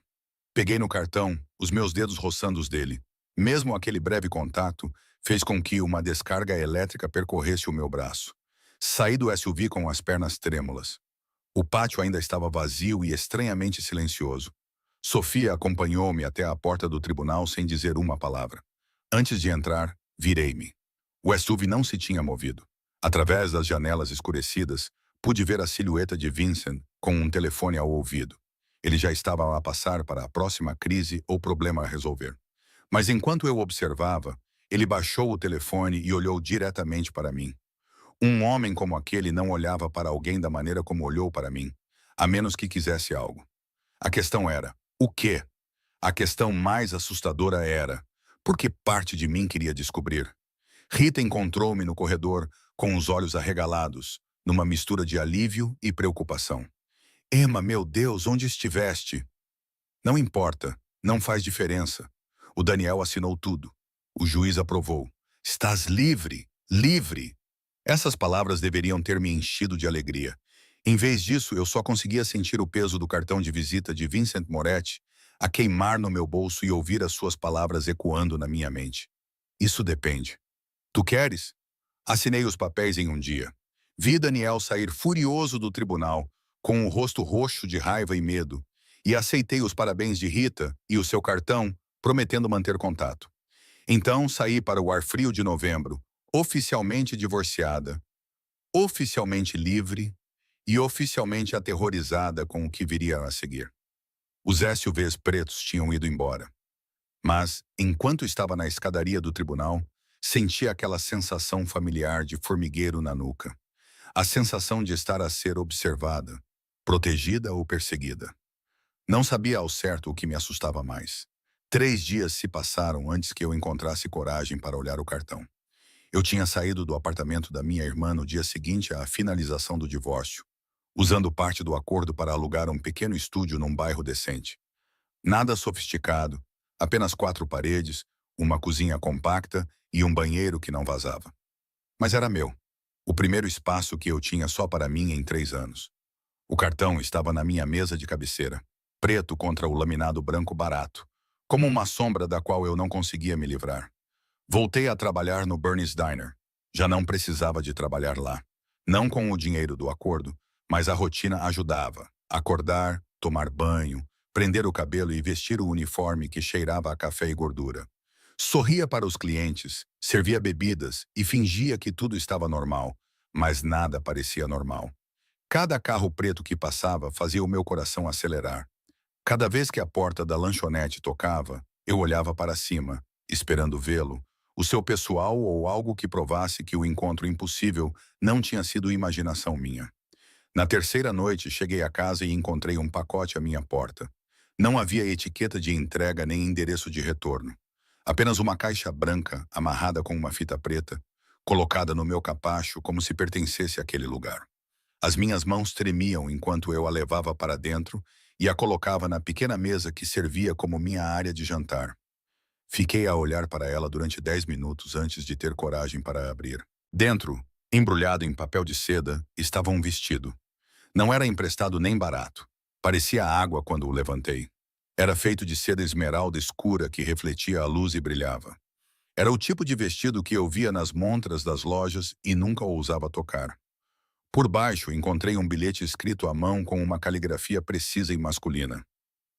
Peguei no cartão, os meus dedos roçando os dele. Mesmo aquele breve contato fez com que uma descarga elétrica percorresse o meu braço. Saí do SUV com as pernas trêmulas. O pátio ainda estava vazio e estranhamente silencioso. Sofia acompanhou-me até a porta do tribunal sem dizer uma palavra. Antes de entrar, virei-me. O SUV não se tinha movido. Através das janelas escurecidas, pude ver a silhueta de Vincent com um telefone ao ouvido. Ele já estava a passar para a próxima crise ou problema a resolver. Mas enquanto eu observava, ele baixou o telefone e olhou diretamente para mim. Um homem como aquele não olhava para alguém da maneira como olhou para mim, a menos que quisesse algo. A questão era, o quê? A questão mais assustadora era, por que parte de mim queria descobrir? Rita encontrou-me no corredor, com os olhos arregalados, numa mistura de alívio e preocupação. Emma, meu Deus, onde estiveste? Não importa, não faz diferença. O Daniel assinou tudo. O juiz aprovou. Estás livre, livre. Essas palavras deveriam ter me enchido de alegria. Em vez disso, eu só conseguia sentir o peso do cartão de visita de Vincent Moretti a queimar no meu bolso e ouvir as suas palavras ecoando na minha mente. Isso depende. Tu queres? Assinei os papéis em um dia. Vi Daniel sair furioso do tribunal, com o rosto roxo de raiva e medo, e aceitei os parabéns de Rita e o seu cartão, prometendo manter contato. Então saí para o ar frio de novembro, oficialmente divorciada, oficialmente livre e oficialmente aterrorizada com o que viria a seguir. Os SUVs pretos tinham ido embora. Mas, enquanto estava na escadaria do tribunal, senti aquela sensação familiar de formigueiro na nuca. A sensação de estar a ser observada, protegida ou perseguida. Não sabia ao certo o que me assustava mais. 3 dias se passaram antes que eu encontrasse coragem para olhar o cartão. Eu tinha saído do apartamento da minha irmã no dia seguinte à finalização do divórcio, usando parte do acordo para alugar um pequeno estúdio num bairro decente. Nada sofisticado, apenas 4 paredes, uma cozinha compacta e um banheiro que não vazava. Mas era meu. O primeiro espaço que eu tinha só para mim em 3 anos. O cartão estava na minha mesa de cabeceira, preto contra o laminado branco barato, como uma sombra da qual eu não conseguia me livrar. Voltei a trabalhar no Bernie's Diner. Já não precisava de trabalhar lá. Não com o dinheiro do acordo, mas a rotina ajudava. Acordar, tomar banho, prender o cabelo e vestir o uniforme que cheirava a café e gordura. Sorria para os clientes, servia bebidas e fingia que tudo estava normal, mas nada parecia normal. Cada carro preto que passava fazia o meu coração acelerar. Cada vez que a porta da lanchonete tocava, eu olhava para cima, esperando vê-lo, o seu pessoal ou algo que provasse que o encontro impossível não tinha sido imaginação minha. Na terceira noite, cheguei a casa e encontrei um pacote à minha porta. Não havia etiqueta de entrega nem endereço de retorno. Apenas uma caixa branca, amarrada com uma fita preta, colocada no meu capacho como se pertencesse àquele lugar. As minhas mãos tremiam enquanto eu a levava para dentro e a colocava na pequena mesa que servia como minha área de jantar. Fiquei a olhar para ela durante 10 minutos antes de ter coragem para abrir. Dentro, embrulhado em papel de seda, estava um vestido. Não era emprestado nem barato. Parecia água quando o levantei. Era feito de seda esmeralda escura que refletia a luz e brilhava. Era o tipo de vestido que eu via nas montras das lojas e nunca ousava tocar. Por baixo, encontrei um bilhete escrito à mão com uma caligrafia precisa e masculina.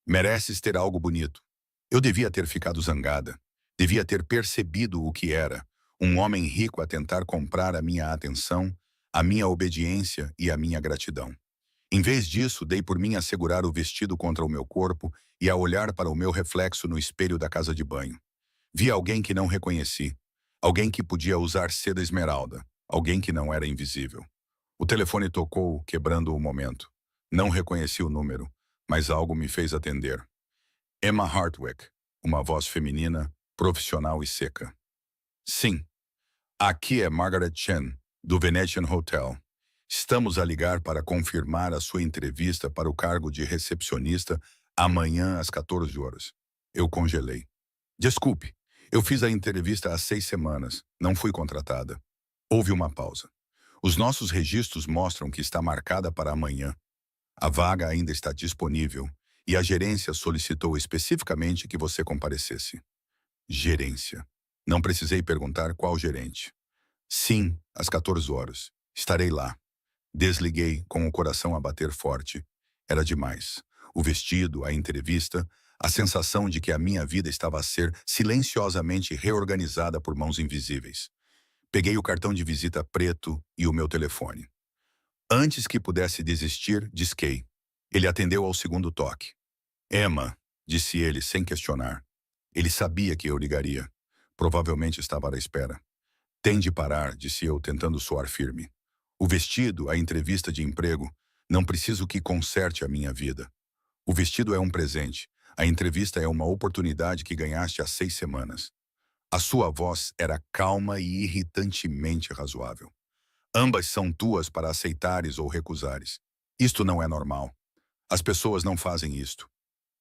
Mereces ter algo bonito. Eu devia ter ficado zangada. Devia ter percebido o que era. Um homem rico a tentar comprar a minha atenção, a minha obediência e a minha gratidão. Em vez disso, dei por mim a segurar o vestido contra o meu corpo e a olhar para o meu reflexo no espelho da casa de banho. Vi alguém que não reconheci. Alguém que podia usar seda esmeralda. Alguém que não era invisível. O telefone tocou, quebrando o momento. Não reconheci o número, mas algo me fez atender. Emma Hartwick, uma voz feminina, profissional e seca. Sim, aqui é Margaret Chen, do Venetian Hotel. Estamos a ligar para confirmar a sua entrevista para o cargo de recepcionista amanhã às 14 horas. Eu congelei. Desculpe, eu fiz a entrevista há 6 semanas. Não fui contratada. Houve uma pausa. Os nossos registros mostram que está marcada para amanhã. A vaga ainda está disponível e a gerência solicitou especificamente que você comparecesse. Gerência. Não precisei perguntar qual gerente. Sim, às 14 horas. Estarei lá. Desliguei com o coração a bater forte. Era demais. O vestido, a entrevista, a sensação de que a minha vida estava a ser silenciosamente reorganizada por mãos invisíveis. Peguei o cartão de visita preto e o meu telefone. Antes que pudesse desistir, disquei. Ele atendeu ao segundo toque. Emma, disse ele sem questionar. Ele sabia que eu ligaria. Provavelmente estava à espera. Tem de parar, disse eu, tentando soar firme. O vestido, a entrevista de emprego, não preciso que conserte a minha vida. O vestido é um presente. A entrevista é uma oportunidade que ganhaste há 6 semanas. A sua voz era calma e irritantemente razoável. Ambas são tuas para aceitares ou recusares. Isto não é normal. As pessoas não fazem isto.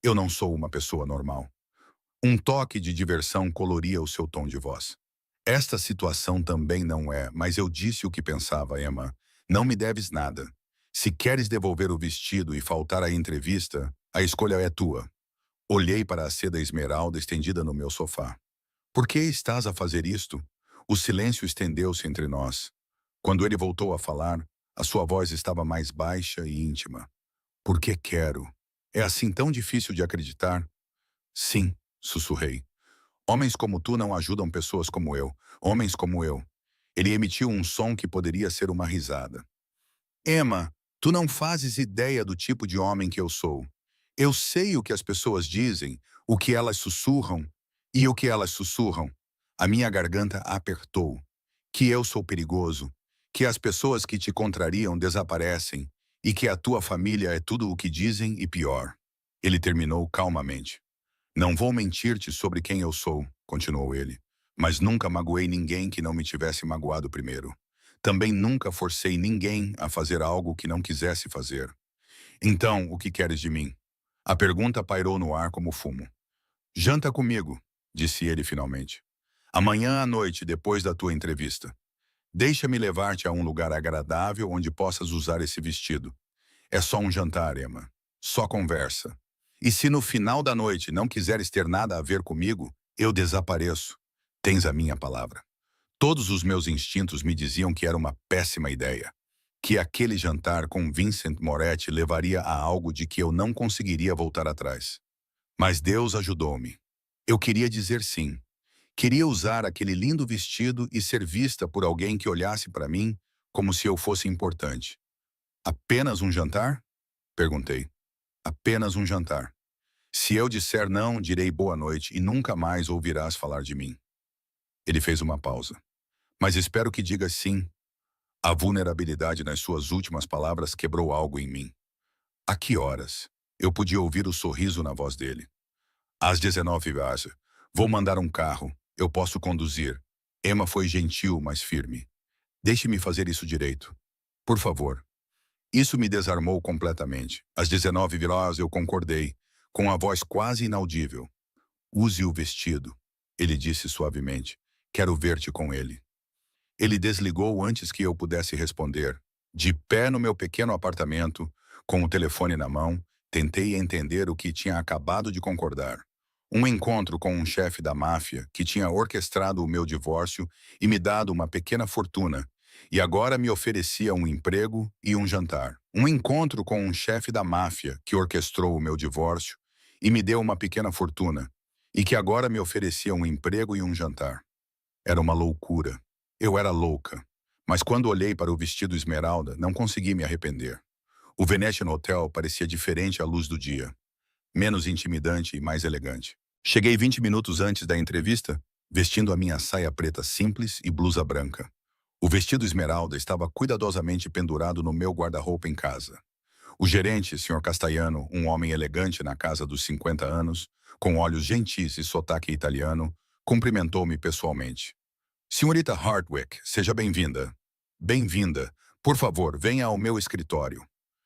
Eu não sou uma pessoa normal. Um toque de diversão coloria o seu tom de voz. Esta situação também não é, mas eu disse o que pensava, Emma. Não me deves nada. Se queres devolver o vestido e faltar à entrevista, a escolha é tua. Olhei para a seda esmeralda estendida no meu sofá. Por que estás a fazer isto? O silêncio estendeu-se entre nós. Quando ele voltou a falar, a sua voz estava mais baixa e íntima. Porque quero. É assim tão difícil de acreditar? Sim, sussurrei. Homens como tu não ajudam pessoas como eu. Homens como eu. Ele emitiu um som que poderia ser uma risada. Emma, tu não fazes ideia do tipo de homem que eu sou. Eu sei o que as pessoas dizem, o que elas sussurram e o que elas sussurram. A minha garganta apertou. Que eu sou perigoso, que as pessoas que te contrariam desaparecem e que a tua família é tudo o que dizem e pior. Ele terminou calmamente. Não vou mentir-te sobre quem eu sou, continuou ele, mas nunca magoei ninguém que não me tivesse magoado primeiro. Também nunca forcei ninguém a fazer algo que não quisesse fazer. Então, o que queres de mim? A pergunta pairou no ar como fumo. Janta comigo, disse ele finalmente. Amanhã à noite, depois da tua entrevista. Deixa-me levar-te a um lugar agradável onde possas usar esse vestido. É só um jantar, Emma. Só conversa. E se no final da noite não quiseres ter nada a ver comigo, eu desapareço. Tens a minha palavra. Todos os meus instintos me diziam que era uma péssima ideia. Que aquele jantar com Vincent Moretti levaria a algo de que eu não conseguiria voltar atrás. Mas Deus ajudou-me. Eu queria dizer sim. Queria usar aquele lindo vestido e ser vista por alguém que olhasse para mim como se eu fosse importante. Apenas um jantar? Perguntei. Apenas um jantar. Se eu disser não, direi boa noite e nunca mais ouvirás falar de mim. Ele fez uma pausa. Mas espero que digas sim. A vulnerabilidade nas suas últimas palavras quebrou algo em mim. A que horas? Eu podia ouvir o sorriso na voz dele. Às 19 horas. Vou mandar um carro. Eu posso conduzir. Emma foi gentil, mas firme. Deixe-me fazer isso direito. Por favor. Isso me desarmou completamente. Às 19 horas eu concordei, com a voz quase inaudível. Use o vestido, ele disse suavemente. Quero ver-te com ele. Ele desligou antes que eu pudesse responder. De pé no meu pequeno apartamento, com o telefone na mão, tentei entender o que tinha acabado de concordar. Um encontro com um chefe da máfia que tinha orquestrado o meu divórcio e me dado uma pequena fortuna, e agora me oferecia um emprego e um jantar. Um encontro com um chefe da máfia que orquestrou o meu divórcio e me deu uma pequena fortuna, e que agora me oferecia um emprego e um jantar. Era uma loucura. Eu era louca. Mas quando olhei para o vestido esmeralda, não consegui me arrepender. O Venetian Hotel parecia diferente à luz do dia. Menos intimidante e mais elegante. Cheguei 20 minutos antes da entrevista, vestindo a minha saia preta simples e blusa branca. O vestido esmeralda estava cuidadosamente pendurado no meu guarda-roupa em casa. O gerente, Sr. Castellano, um homem elegante na casa dos 50 anos, com olhos gentis e sotaque italiano, cumprimentou-me pessoalmente. Senhorita Hardwick, seja bem-vinda. Bem-vinda. Por favor, venha ao meu escritório.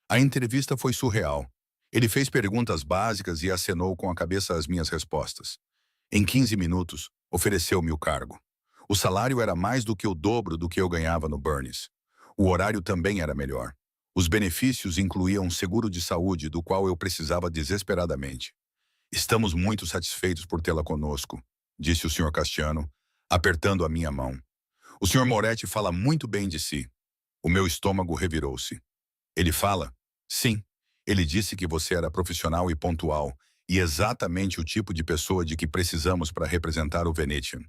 A entrevista foi surreal. Ele fez perguntas básicas e acenou com a cabeça às minhas respostas. Em 15 minutos, ofereceu-me o cargo. O salário era mais do que o dobro do que eu ganhava no Burns. O horário também era melhor. Os benefícios incluíam um seguro de saúde do qual eu precisava desesperadamente. Estamos muito satisfeitos por tê-la conosco, disse o Sr. Castiano, apertando a minha mão. O Sr. Moretti fala muito bem de si. O meu estômago revirou-se. Ele fala? Sim. Ele disse que você era profissional e pontual, e exatamente o tipo de pessoa de que precisamos para representar o Venetian.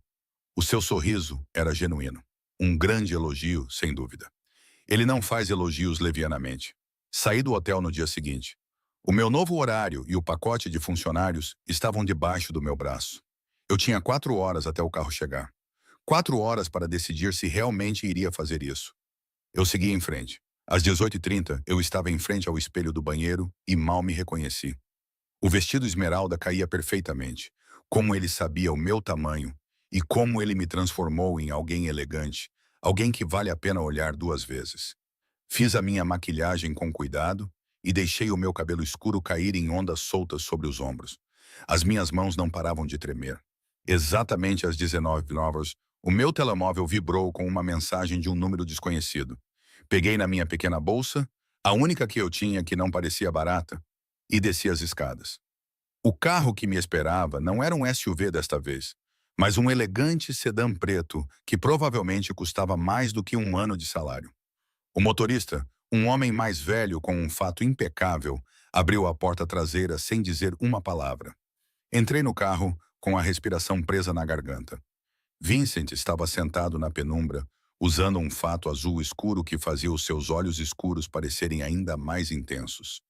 O seu sorriso era genuíno. Um grande elogio, sem dúvida. Ele não faz elogios levianamente. Saí do hotel no dia seguinte. O meu novo horário e o pacote de funcionários estavam debaixo do meu braço. Eu tinha 4 horas até o carro chegar. 4 horas para decidir se realmente iria fazer isso. Eu segui em frente. Às 18h30, eu estava em frente ao espelho do banheiro e mal me reconheci. O vestido esmeralda caía perfeitamente. Como ele sabia o meu tamanho e como ele me transformou em alguém elegante, alguém que vale a pena olhar 2 vezes. Fiz a minha maquilhagem com cuidado e deixei o meu cabelo escuro cair em ondas soltas sobre os ombros. As minhas mãos não paravam de tremer. Exatamente às 19h, o meu telemóvel vibrou com uma mensagem de um número desconhecido. Peguei na minha pequena bolsa, a única que eu tinha que não parecia barata, e desci as escadas. O carro que me esperava não era um SUV desta vez, mas um elegante sedã preto que provavelmente custava mais do que um ano de salário. O motorista, um homem mais velho com um fato impecável, abriu a porta traseira sem dizer uma palavra. Entrei no carro com a respiração presa na garganta. Vincent estava sentado na penumbra, usando um fato azul escuro que fazia os seus olhos escuros parecerem ainda mais intensos.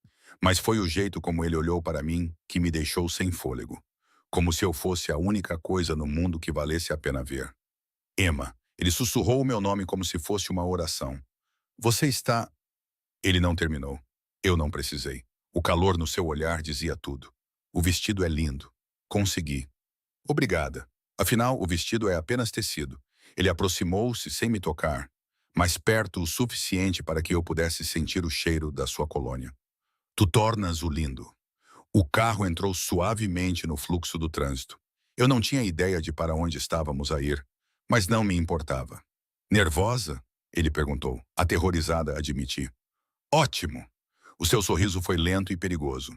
Mas foi o jeito como ele olhou para mim que me deixou sem fôlego. Como se eu fosse a única coisa no mundo que valesse a pena ver. Emma, ele sussurrou o meu nome como se fosse uma oração. Você está... Ele não terminou. Eu não precisei. O calor no seu olhar dizia tudo. O vestido é lindo. Consegui. Obrigada. Afinal, o vestido é apenas tecido. Ele aproximou-se sem me tocar, mas perto o suficiente para que eu pudesse sentir o cheiro da sua colônia. Tu tornas-o lindo. O carro entrou suavemente no fluxo do trânsito. Eu não tinha ideia de para onde estávamos a ir, mas não me importava. Nervosa? Ele perguntou. Aterrorizada, admiti. Ótimo! O seu sorriso foi lento e perigoso.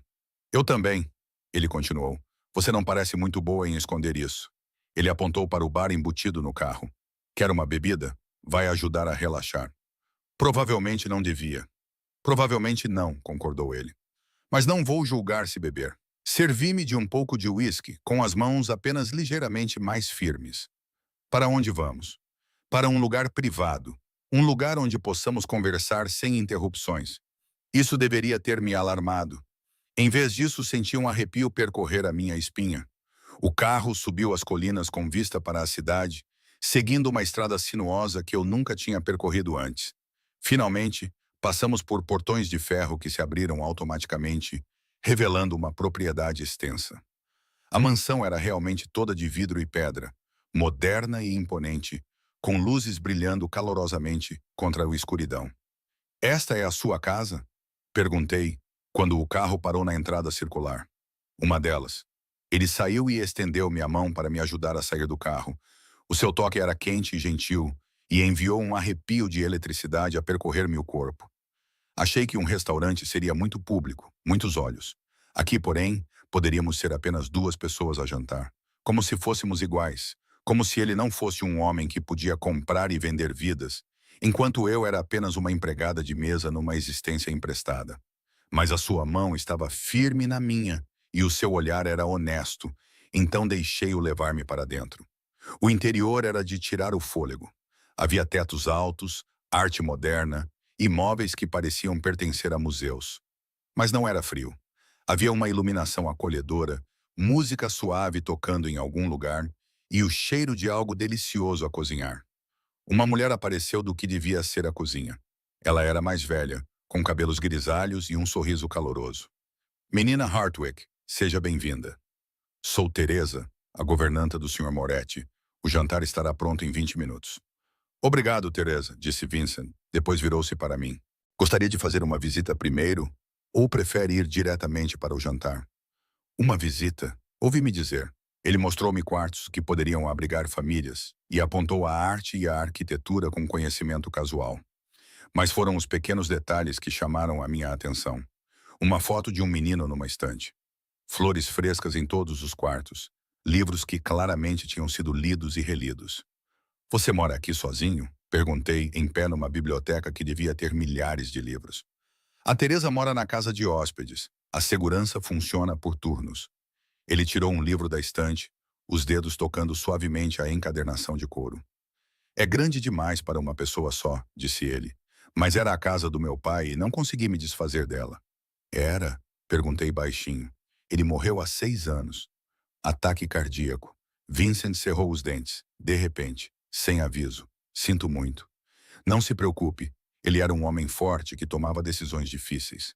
Eu também, ele continuou. Você não parece muito boa em esconder isso. Ele apontou para o bar embutido no carro. Quer uma bebida? Vai ajudar a relaxar. Provavelmente não devia. Provavelmente não, concordou ele. Mas não vou julgar se beber. Servi-me de um pouco de uísque, com as mãos apenas ligeiramente mais firmes. Para onde vamos? Para um lugar privado. Um lugar onde possamos conversar sem interrupções. Isso deveria ter me alarmado. Em vez disso, senti um arrepio percorrer a minha espinha. O carro subiu as colinas com vista para a cidade, seguindo uma estrada sinuosa que eu nunca tinha percorrido antes. Finalmente, passamos por portões de ferro que se abriram automaticamente, revelando uma propriedade extensa. A mansão era realmente toda de vidro e pedra, moderna e imponente, com luzes brilhando calorosamente contra a escuridão. Esta é a sua casa? Perguntei, quando o carro parou na entrada circular. Uma delas. Ele saiu e estendeu-me a mão para me ajudar a sair do carro. O seu toque era quente e gentil, e enviou um arrepio de eletricidade a percorrer-me o corpo. Achei que um restaurante seria muito público, muitos olhos. Aqui, porém, poderíamos ser apenas 2 pessoas a jantar. Como se fôssemos iguais. Como se ele não fosse um homem que podia comprar e vender vidas, enquanto eu era apenas uma empregada de mesa numa existência emprestada. Mas a sua mão estava firme na minha, e o seu olhar era honesto, então deixei-o levar-me para dentro. O interior era de tirar o fôlego. Havia tetos altos, arte moderna, e móveis que pareciam pertencer a museus. Mas não era frio. Havia uma iluminação acolhedora, música suave tocando em algum lugar, e o cheiro de algo delicioso a cozinhar. Uma mulher apareceu do que devia ser a cozinha. Ela era mais velha, com cabelos grisalhos e um sorriso caloroso. Menina Hartwick, seja bem-vinda. Sou Teresa, a governanta do Sr. Moretti. O jantar estará pronto em 20 minutos. Obrigado, Teresa, disse Vincent. Depois virou-se para mim. Gostaria de fazer uma visita primeiro ou prefere ir diretamente para o jantar? Uma visita? Ouvi-me dizer. Ele mostrou-me quartos que poderiam abrigar famílias e apontou a arte e a arquitetura com conhecimento casual. Mas foram os pequenos detalhes que chamaram a minha atenção. Uma foto de um menino numa estante. Flores frescas em todos os quartos. Livros que claramente tinham sido lidos e relidos. Você mora aqui sozinho? Perguntei, em pé numa biblioteca que devia ter milhares de livros. A Teresa mora na casa de hóspedes. A segurança funciona por turnos. Ele tirou um livro da estante, os dedos tocando suavemente a encadernação de couro. É grande demais para uma pessoa só, disse ele. Mas era a casa do meu pai e não consegui me desfazer dela. Era? Perguntei baixinho. Ele morreu há 6 anos. Ataque cardíaco. Vincent cerrou os dentes, de repente, sem aviso. Sinto muito. Não se preocupe. Ele era um homem forte que tomava decisões difíceis.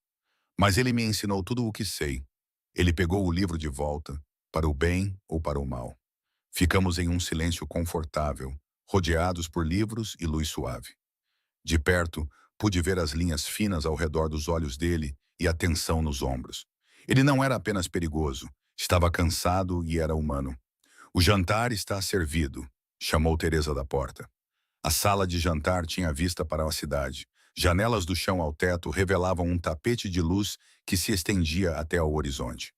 Mas ele me ensinou tudo o que sei. Ele pegou o livro de volta, para o bem ou para o mal. Ficamos em um silêncio confortável, rodeados por livros e luz suave. De perto, pude ver as linhas finas ao redor dos olhos dele e a tensão nos ombros. Ele não era apenas perigoso, estava cansado e era humano. O jantar está servido, chamou Teresa da porta. A sala de jantar tinha vista para a cidade. Janelas do chão ao teto revelavam um tapete de luz que se estendia até ao horizonte.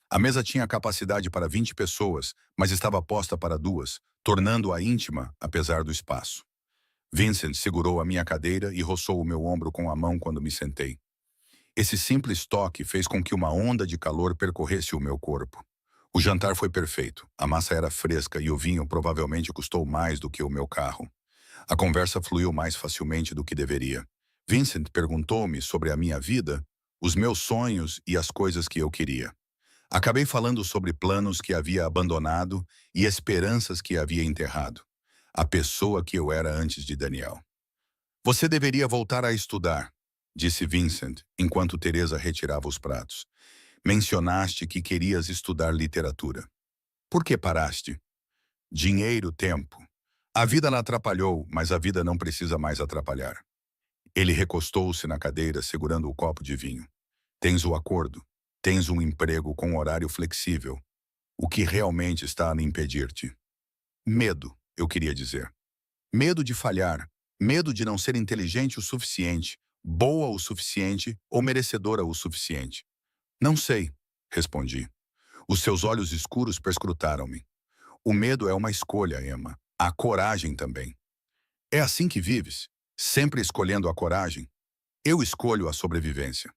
A mesa tinha capacidade para 20 pessoas, mas estava posta para 2, tornando-a íntima, apesar do espaço. Vincent segurou a minha cadeira e roçou o meu ombro com a mão quando me sentei. Esse simples toque fez com que uma onda de calor percorresse o meu corpo. O jantar foi perfeito. A massa era fresca e o vinho provavelmente custou mais do que o meu carro. A conversa fluiu mais facilmente do que deveria. Vincent perguntou-me sobre a minha vida, os meus sonhos e as coisas que eu queria. Acabei falando sobre planos que havia abandonado e esperanças que havia enterrado. A pessoa que eu era antes de Daniel. Você deveria voltar a estudar, disse Vincent, enquanto Teresa retirava os pratos. Mencionaste que querias estudar literatura. Por que paraste? Dinheiro, tempo. A vida la atrapalhou, mas a vida não precisa mais atrapalhar. Ele recostou-se na cadeira, segurando o copo de vinho. Tens o acordo. Tens um emprego com horário flexível. O que realmente está a me impedir-te? Medo, eu queria dizer. Medo de falhar. Medo de não ser inteligente o suficiente, boa o suficiente ou merecedora o suficiente. Não sei, respondi. Os seus olhos escuros perscrutaram-me. O medo é uma escolha, Emma. A coragem também. É assim que vives? Sempre escolhendo a coragem? Eu escolho a sobrevivência.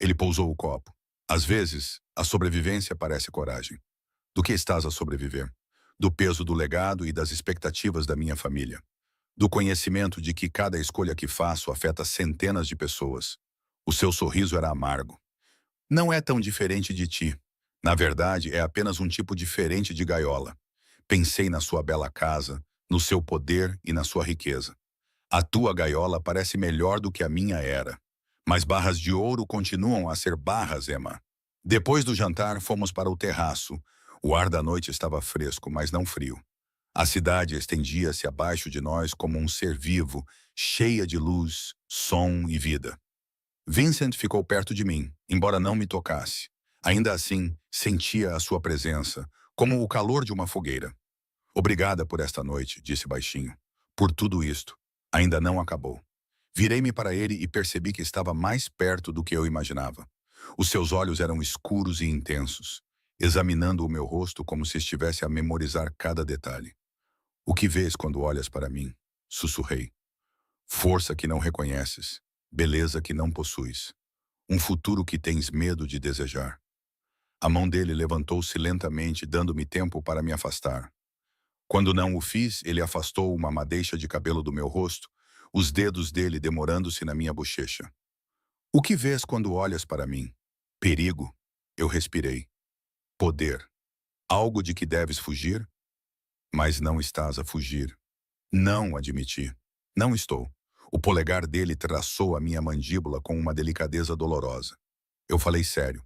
Ele pousou o copo. Às vezes, a sobrevivência parece coragem. Do que estás a sobreviver? Do peso do legado e das expectativas da minha família. Do conhecimento de que cada escolha que faço afeta centenas de pessoas. O seu sorriso era amargo. Não é tão diferente de ti. Na verdade, é apenas um tipo diferente de gaiola. Pensei na sua bela casa, no seu poder e na sua riqueza. A tua gaiola parece melhor do que a minha era. Mas barras de ouro continuam a ser barras, Emma. Depois do jantar, fomos para o terraço. O ar da noite estava fresco, mas não frio. A cidade estendia-se abaixo de nós como um ser vivo, cheia de luz, som e vida. Vincent ficou perto de mim, embora não me tocasse. Ainda assim, sentia a sua presença, como o calor de uma fogueira. Obrigada por esta noite, disse baixinho. Por tudo isto. Ainda não acabou. Virei-me para ele e percebi que estava mais perto do que eu imaginava. Os seus olhos eram escuros e intensos, examinando o meu rosto como se estivesse a memorizar cada detalhe. O que vês quando olhas para mim? Sussurrei. Força que não reconheces, beleza que não possuis, um futuro que tens medo de desejar. A mão dele levantou-se lentamente, dando-me tempo para me afastar. Quando não o fiz, ele afastou uma madeixa de cabelo do meu rosto, os dedos dele demorando-se na minha bochecha. O que vês quando olhas para mim? Perigo. Eu respirei. Poder. Algo de que deves fugir? Mas não estás a fugir. Não, admiti. Não estou. O polegar dele traçou a minha mandíbula com uma delicadeza dolorosa. Eu falei sério.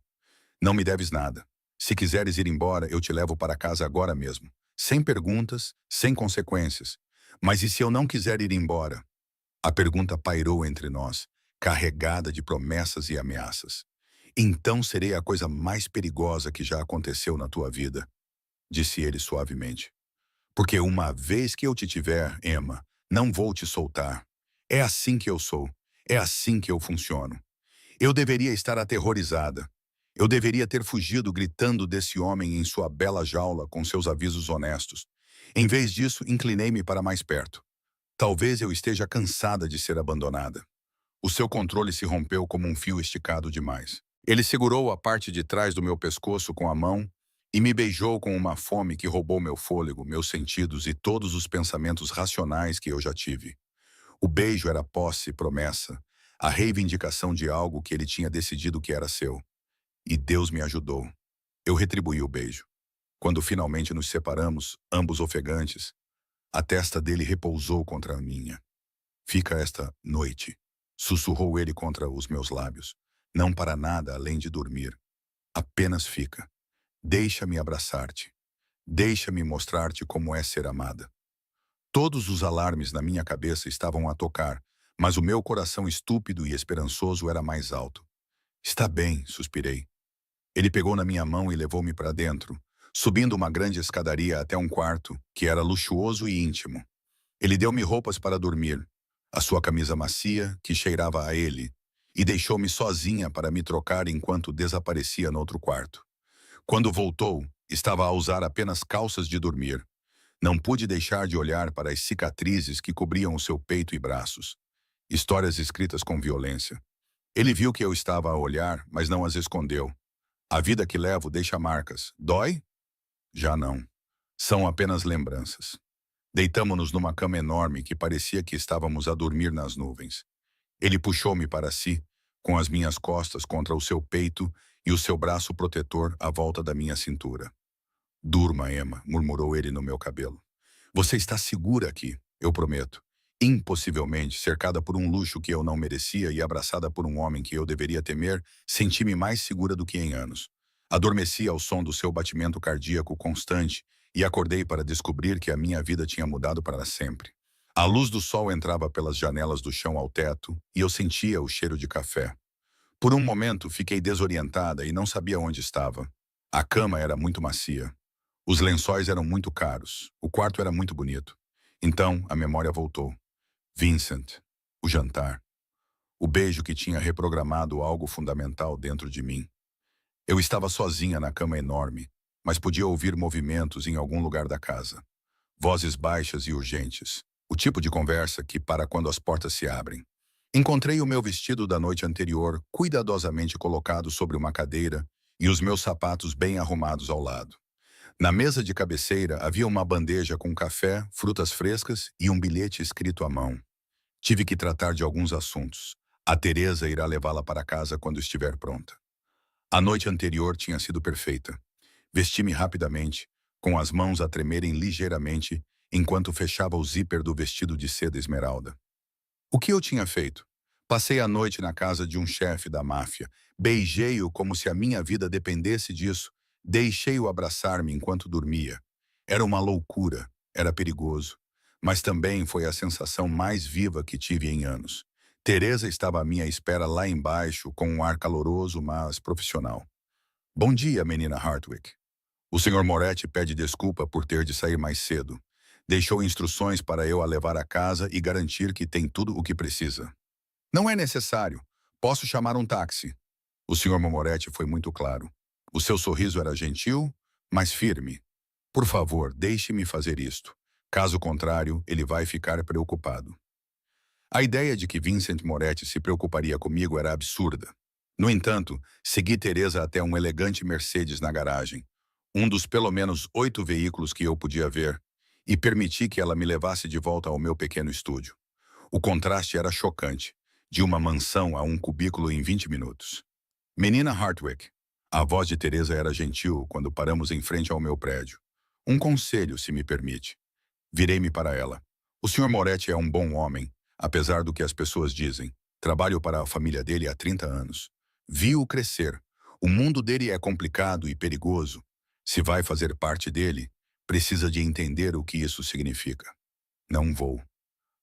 Não me deves nada. Se quiseres ir embora, eu te levo para casa agora mesmo. Sem perguntas, sem consequências. Mas e se eu não quiser ir embora? A pergunta pairou entre nós, carregada de promessas e ameaças. Então serei a coisa mais perigosa que já aconteceu na tua vida, disse ele suavemente. Porque uma vez que eu te tiver, Emma, não vou te soltar. É assim que eu sou. É assim que eu funciono. Eu deveria estar aterrorizada. Eu deveria ter fugido gritando desse homem em sua bela jaula com seus avisos honestos. Em vez disso, inclinei-me para mais perto. Talvez eu esteja cansada de ser abandonada. O seu controle se rompeu como um fio esticado demais. Ele segurou a parte de trás do meu pescoço com a mão E me beijou com uma fome que roubou meu fôlego, meus sentidos e todos os pensamentos racionais que eu já tive. O beijo era posse e promessa, a reivindicação de algo que ele tinha decidido que era seu. E Deus me ajudou. Eu retribuí o beijo. Quando finalmente nos separamos, ambos ofegantes, a testa dele repousou contra a minha. Fica esta noite, sussurrou ele contra os meus lábios. Não para nada além de dormir. Apenas fica. Deixa-me abraçar-te. Deixa-me mostrar-te como é ser amada. Todos os alarmes na minha cabeça estavam a tocar, mas o meu coração estúpido e esperançoso era mais alto. Está bem, suspirei. Ele pegou na minha mão e levou-me para dentro, subindo uma grande escadaria até um quarto, que era luxuoso e íntimo. Ele deu-me roupas para dormir, a sua camisa macia, que cheirava a ele, e deixou-me sozinha para me trocar enquanto desaparecia no outro quarto. Quando voltou, estava a usar apenas calças de dormir. Não pude deixar de olhar para as cicatrizes que cobriam o seu peito e braços. Histórias escritas com violência. Ele viu que eu estava a olhar, mas não as escondeu. A vida que levo deixa marcas. Dói? Já não. São apenas lembranças. Deitamo-nos numa cama enorme que parecia que estávamos a dormir nas nuvens. Ele puxou-me para si, com as minhas costas contra o seu peito e o seu braço protetor à volta da minha cintura. Durma, Emma, murmurou ele no meu cabelo. Você está segura aqui, eu prometo. Impossivelmente, cercada por um luxo que eu não merecia e abraçada por um homem que eu deveria temer, senti-me mais segura do que em anos. Adormeci ao som do seu batimento cardíaco constante e acordei para descobrir que a minha vida tinha mudado para sempre. A luz do sol entrava pelas janelas do chão ao teto e eu sentia o cheiro de café. Por um momento, fiquei desorientada e não sabia onde estava. A cama era muito macia. Os lençóis eram muito caros. O quarto era muito bonito. Então, a memória voltou. Vincent. O jantar. O beijo que tinha reprogramado algo fundamental dentro de mim. Eu estava sozinha na cama enorme, mas podia ouvir movimentos em algum lugar da casa. Vozes baixas e urgentes. O tipo de conversa que para quando as portas se abrem. Encontrei o meu vestido da noite anterior cuidadosamente colocado sobre uma cadeira e os meus sapatos bem arrumados ao lado. Na mesa de cabeceira havia uma bandeja com café, frutas frescas e um bilhete escrito à mão. Tive que tratar de alguns assuntos. A Teresa irá levá-la para casa quando estiver pronta. A noite anterior tinha sido perfeita. Vesti-me rapidamente, com as mãos a tremerem ligeiramente, enquanto fechava o zíper do vestido de seda esmeralda. O que eu tinha feito? Passei a noite na casa de um chefe da máfia. Beijei-o como se a minha vida dependesse disso. Deixei-o abraçar-me enquanto dormia. Era uma loucura, era perigoso. Mas também foi a sensação mais viva que tive em anos. Teresa estava à minha espera lá embaixo, com um ar caloroso, mas profissional. Bom dia, menina Hartwick. O Sr. Moretti pede desculpa por ter de sair mais cedo. Deixou instruções para eu a levar a casa e garantir que tem tudo o que precisa. Não é necessário. Posso chamar um táxi. O Sr. Moretti foi muito claro. O seu sorriso era gentil, mas firme. Por favor, deixe-me fazer isto. Caso contrário, ele vai ficar preocupado. A ideia de que Vincent Moretti se preocuparia comigo era absurda. No entanto, segui Teresa até um elegante Mercedes na garagem, um dos pelo menos 8 veículos que eu podia ver, e permiti que ela me levasse de volta ao meu pequeno estúdio. O contraste era chocante, de uma mansão a um cubículo em 20 minutos. Menina Hartwick. A voz de Teresa era gentil quando paramos em frente ao meu prédio. Um conselho, se me permite. Virei-me para ela. O Sr. Moretti é um bom homem, apesar do que as pessoas dizem. Trabalho para a família dele há 30 anos. Vi-o crescer. O mundo dele é complicado e perigoso. Se vai fazer parte dele, precisa de entender o que isso significa. Não vou.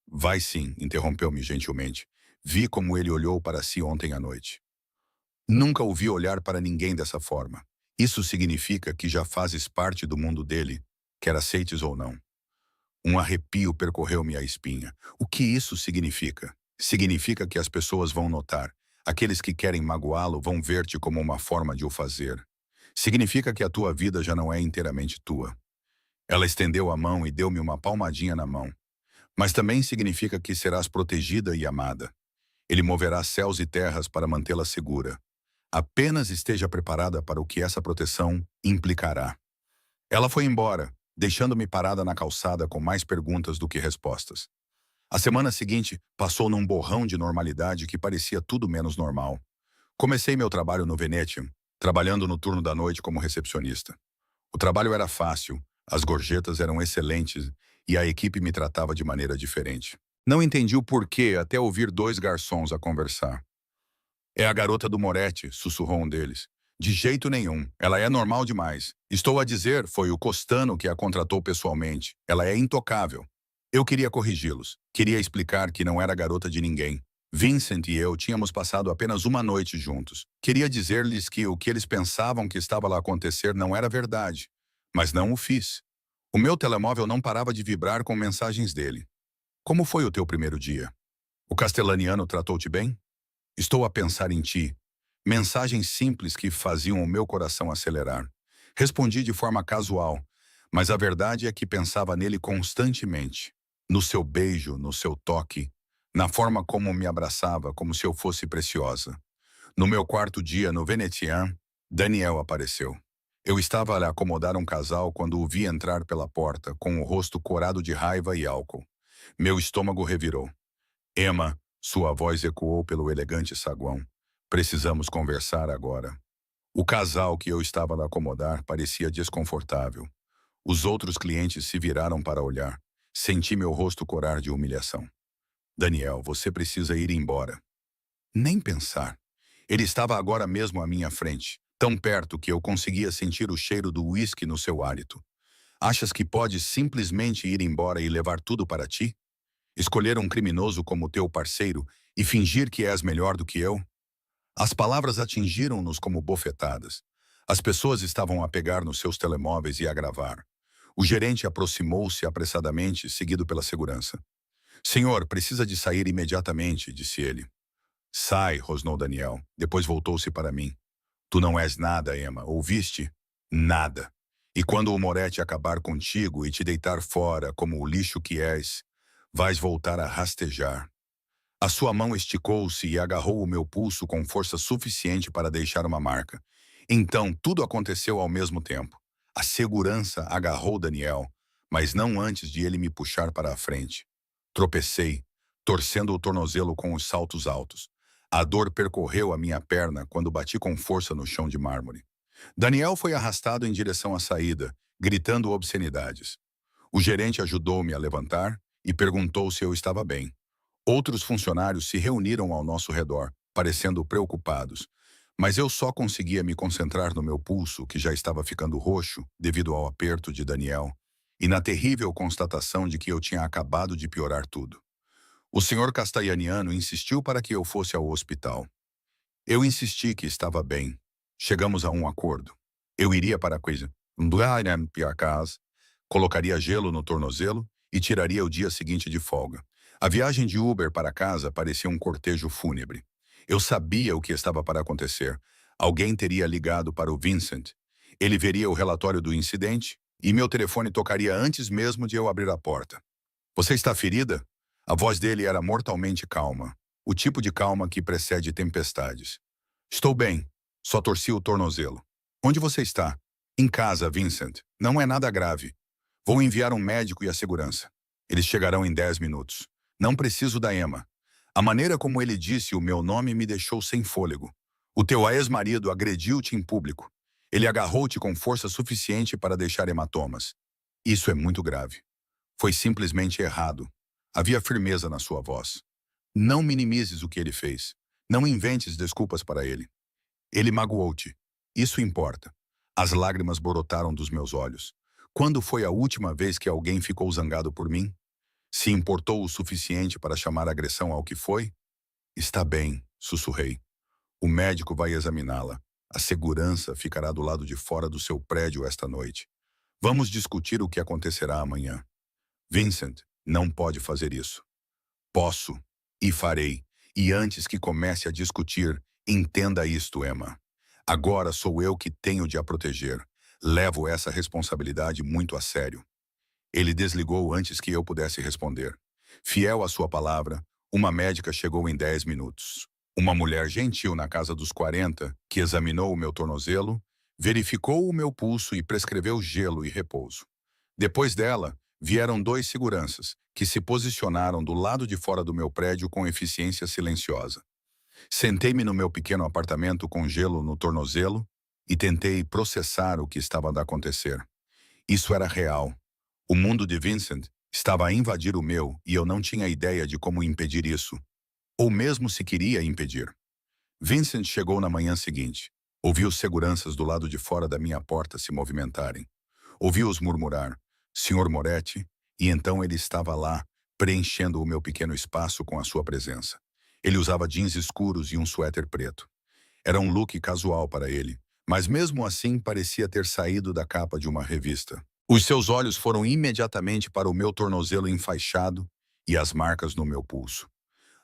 Vai sim, interrompeu-me gentilmente. Vi como ele olhou para si ontem à noite. Nunca o vi olhar para ninguém dessa forma. Isso significa que já fazes parte do mundo dele, quer aceites ou não. Um arrepio percorreu-me a espinha. O que isso significa? Significa que as pessoas vão notar. Aqueles que querem magoá-lo vão ver-te como uma forma de o fazer. Significa que a tua vida já não é inteiramente tua. Ela estendeu a mão e deu-me uma palmadinha na mão. Mas também significa que serás protegida e amada. Ele moverá céus e terras para mantê-la segura. Apenas esteja preparada para o que essa proteção implicará. Ela foi embora, deixando-me parada na calçada com mais perguntas do que respostas. A semana seguinte passou num borrão de normalidade que parecia tudo menos normal. Comecei meu trabalho no Venetian, trabalhando no turno da noite como recepcionista. O trabalho era fácil, as gorjetas eram excelentes e a equipe me tratava de maneira diferente. Não entendi o porquê até ouvir dois garçons a conversar. É a garota do Moretti, sussurrou um deles. De jeito nenhum, ela é normal demais. Estou a dizer, foi o Costano que a contratou pessoalmente. Ela é intocável. Eu queria corrigi-los. Queria explicar que não era garota de ninguém. Vincent e eu tínhamos passado apenas uma noite juntos. Queria dizer-lhes que o que eles pensavam que estava lá a acontecer não era verdade. Mas não o fiz. O meu telemóvel não parava de vibrar com mensagens dele. Como foi o teu primeiro dia? O castelaniano tratou-te bem? Estou a pensar em ti. Mensagens simples que faziam o meu coração acelerar. Respondi de forma casual, mas a verdade é que pensava nele constantemente. No seu beijo, no seu toque, na forma como me abraçava, como se eu fosse preciosa. No meu quarto dia no Venetian, Daniel apareceu. Eu estava a acomodar um casal quando o vi entrar pela porta, com o rosto corado de raiva e álcool. Meu estômago revirou. Emma, sua voz ecoou pelo elegante saguão. Precisamos conversar agora. O casal que eu estava a acomodar parecia desconfortável. Os outros clientes se viraram para olhar. Senti meu rosto corar de humilhação. Daniel, você precisa ir embora. Nem pensar. Ele estava agora mesmo à minha frente, tão perto que eu conseguia sentir o cheiro do uísque no seu hálito. Achas que podes simplesmente ir embora e levar tudo para ti? Escolher um criminoso como teu parceiro e fingir que és melhor do que eu? As palavras atingiram-nos como bofetadas. As pessoas estavam a pegar nos seus telemóveis e a gravar. O gerente aproximou-se apressadamente, seguido pela segurança. Senhor, precisa de sair imediatamente, disse ele. Sai, rosnou Daniel. Depois voltou-se para mim. Tu não és nada, Emma, ouviste? Nada. E quando o Moretti acabar contigo e te deitar fora como o lixo que és, vais voltar a rastejar. A sua mão esticou-se e agarrou o meu pulso com força suficiente para deixar uma marca. Então, tudo aconteceu ao mesmo tempo. A segurança agarrou Daniel, mas não antes de ele me puxar para a frente. Tropecei, torcendo o tornozelo com os saltos altos. A dor percorreu a minha perna quando bati com força no chão de mármore. Daniel foi arrastado em direção à saída, gritando obscenidades. O gerente ajudou-me a levantar e perguntou se eu estava bem. Outros funcionários se reuniram ao nosso redor, parecendo preocupados, mas eu só conseguia me concentrar no meu pulso, que já estava ficando roxo devido ao aperto de Daniel, e na terrível constatação de que eu tinha acabado de piorar tudo. O senhor Castellaniano insistiu para que eu fosse ao hospital. Eu insisti que estava bem. Chegamos a um acordo. Eu iria para a coisa, colocaria gelo no tornozelo e tiraria o dia seguinte de folga. A viagem de Uber para casa parecia um cortejo fúnebre. Eu sabia o que estava para acontecer. Alguém teria ligado para o Vincent. Ele veria o relatório do incidente e meu telefone tocaria antes mesmo de eu abrir a porta. Você está ferida? A voz dele era mortalmente calma. O tipo de calma que precede tempestades. Estou bem. Só torci o tornozelo. Onde você está? Em casa, Vincent. Não é nada grave. Vou enviar um médico e a segurança. Eles chegarão em 10 minutos. Não preciso da Emma. A maneira como ele disse o meu nome me deixou sem fôlego. O teu ex-marido agrediu-te em público. Ele agarrou-te com força suficiente para deixar hematomas. Isso é muito grave. Foi simplesmente errado. Havia firmeza na sua voz. Não minimizes o que ele fez. Não inventes desculpas para ele. Ele magoou-te. Isso importa. As lágrimas brotaram dos meus olhos. Quando foi a última vez que alguém ficou zangado por mim? Se importou o suficiente para chamar agressão ao que foi? Está bem, sussurrei. O médico vai examiná-la. A segurança ficará do lado de fora do seu prédio esta noite. Vamos discutir o que acontecerá amanhã. Vincent, não pode fazer isso. Posso e farei. E antes que comece a discutir, entenda isto, Emma. Agora sou eu que tenho de a proteger. Levo essa responsabilidade muito a sério. Ele desligou antes que eu pudesse responder. Fiel à sua palavra, uma médica chegou em 10 minutos. Uma mulher gentil na casa dos 40, que examinou o meu tornozelo, verificou o meu pulso e prescreveu gelo e repouso. Depois dela, vieram 2 seguranças, que se posicionaram do lado de fora do meu prédio com eficiência silenciosa. Sentei-me no meu pequeno apartamento com gelo no tornozelo e tentei processar o que estava a acontecer. Isso era real. O mundo de Vincent estava a invadir o meu e eu não tinha ideia de como impedir isso, ou mesmo se queria impedir. Vincent chegou na manhã seguinte. Ouvi os seguranças do lado de fora da minha porta se movimentarem. Ouvi-os murmurar, Senhor Moretti, e então ele estava lá, preenchendo o meu pequeno espaço com a sua presença. Ele usava jeans escuros e um suéter preto. Era um look casual para ele, mas mesmo assim parecia ter saído da capa de uma revista. Os seus olhos foram imediatamente para o meu tornozelo enfaixado e as marcas no meu pulso.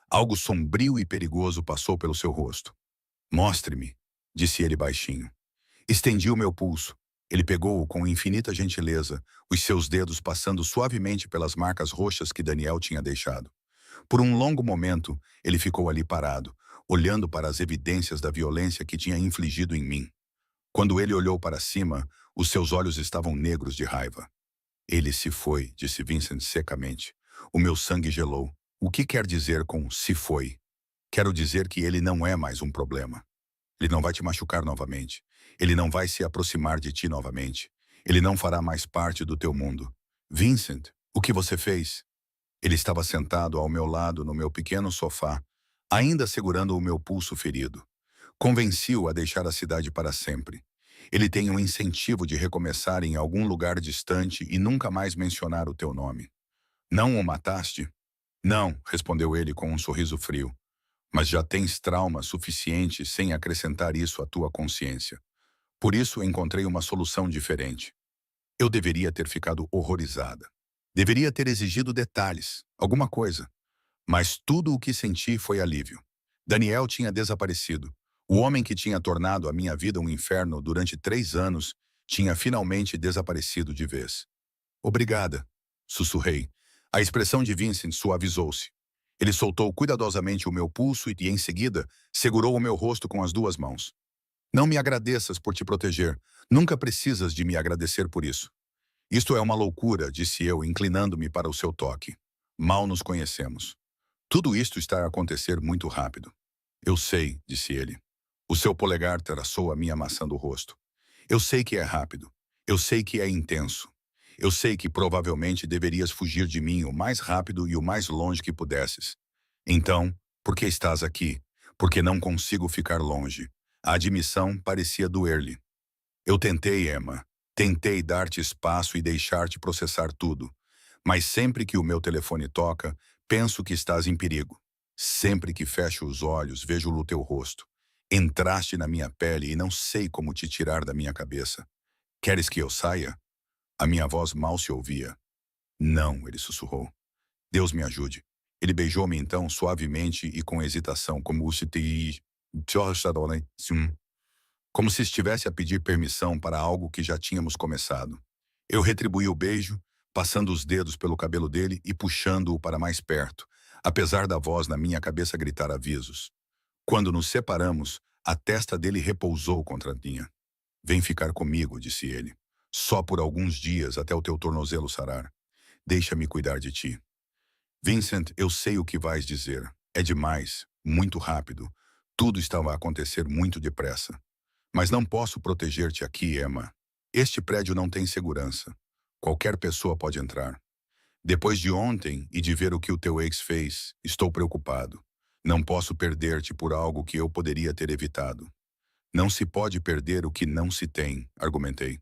Algo sombrio e perigoso passou pelo seu rosto. Mostre-me, disse ele baixinho. Estendi o meu pulso. Ele pegou-o com infinita gentileza, os seus dedos passando suavemente pelas marcas roxas que Daniel tinha deixado. Por um longo momento, ele ficou ali parado, olhando para as evidências da violência que tinha infligido em mim. Quando ele olhou para cima, os seus olhos estavam negros de raiva. Ele se foi, disse Vincent secamente. O meu sangue gelou. O que quer dizer com se foi? Quero dizer que ele não é mais um problema. Ele não vai te machucar novamente. Ele não vai se aproximar de ti novamente. Ele não fará mais parte do teu mundo. Vincent, o que você fez? Ele estava sentado ao meu lado no meu pequeno sofá, ainda segurando o meu pulso ferido. Convenci-o a deixar a cidade para sempre. Ele tem um incentivo de recomeçar em algum lugar distante e nunca mais mencionar o teu nome. Não o mataste? Não, respondeu ele com um sorriso frio. Mas já tens trauma suficiente sem acrescentar isso à tua consciência. Por isso encontrei uma solução diferente. Eu deveria ter ficado horrorizada. Deveria ter exigido detalhes, alguma coisa. Mas tudo o que senti foi alívio. Daniel tinha desaparecido. O homem que tinha tornado a minha vida um inferno durante 3 anos tinha finalmente desaparecido de vez. Obrigada, sussurrei. A expressão de Vincent suavizou-se. Ele soltou cuidadosamente o meu pulso e, em seguida, segurou o meu rosto com as 2 mãos. Não me agradeças por te proteger. Nunca precisas de me agradecer por isso. Isto é uma loucura, disse eu, inclinando-me para o seu toque. Mal nos conhecemos. Tudo isto está a acontecer muito rápido. Eu sei, disse ele. O seu polegar traçou a minha maçã do rosto. Eu sei que é rápido. Eu sei que é intenso. Eu sei que provavelmente deverias fugir de mim o mais rápido e o mais longe que pudesses. Então, por que estás aqui? Porque não consigo ficar longe. A admissão parecia doer-lhe. Eu tentei, Emma. Tentei dar-te espaço e deixar-te processar tudo. Mas sempre que o meu telefone toca, penso que estás em perigo. Sempre que fecho os olhos, vejo o teu rosto. Entraste na minha pele e não sei como te tirar da minha cabeça. Queres que eu saia? A minha voz mal se ouvia. Não, ele sussurrou. Deus me ajude. Ele beijou-me então suavemente e com hesitação, como se estivesse a pedir permissão para algo que já tínhamos começado. Eu retribuí o beijo, passando os dedos pelo cabelo dele e puxando-o para mais perto, apesar da voz na minha cabeça gritar avisos. Quando nos separamos, a testa dele repousou contra a minha. Vem ficar comigo, disse ele. Só por alguns dias até o teu tornozelo sarar. Deixa-me cuidar de ti. Vincent, eu sei o que vais dizer. É demais, muito rápido. Tudo estava a acontecer muito depressa. Mas não posso proteger-te aqui, Emma. Este prédio não tem segurança. Qualquer pessoa pode entrar. Depois de ontem e de ver o que o teu ex fez, estou preocupado. Não posso perder-te por algo que eu poderia ter evitado. Não se pode perder o que não se tem, argumentei.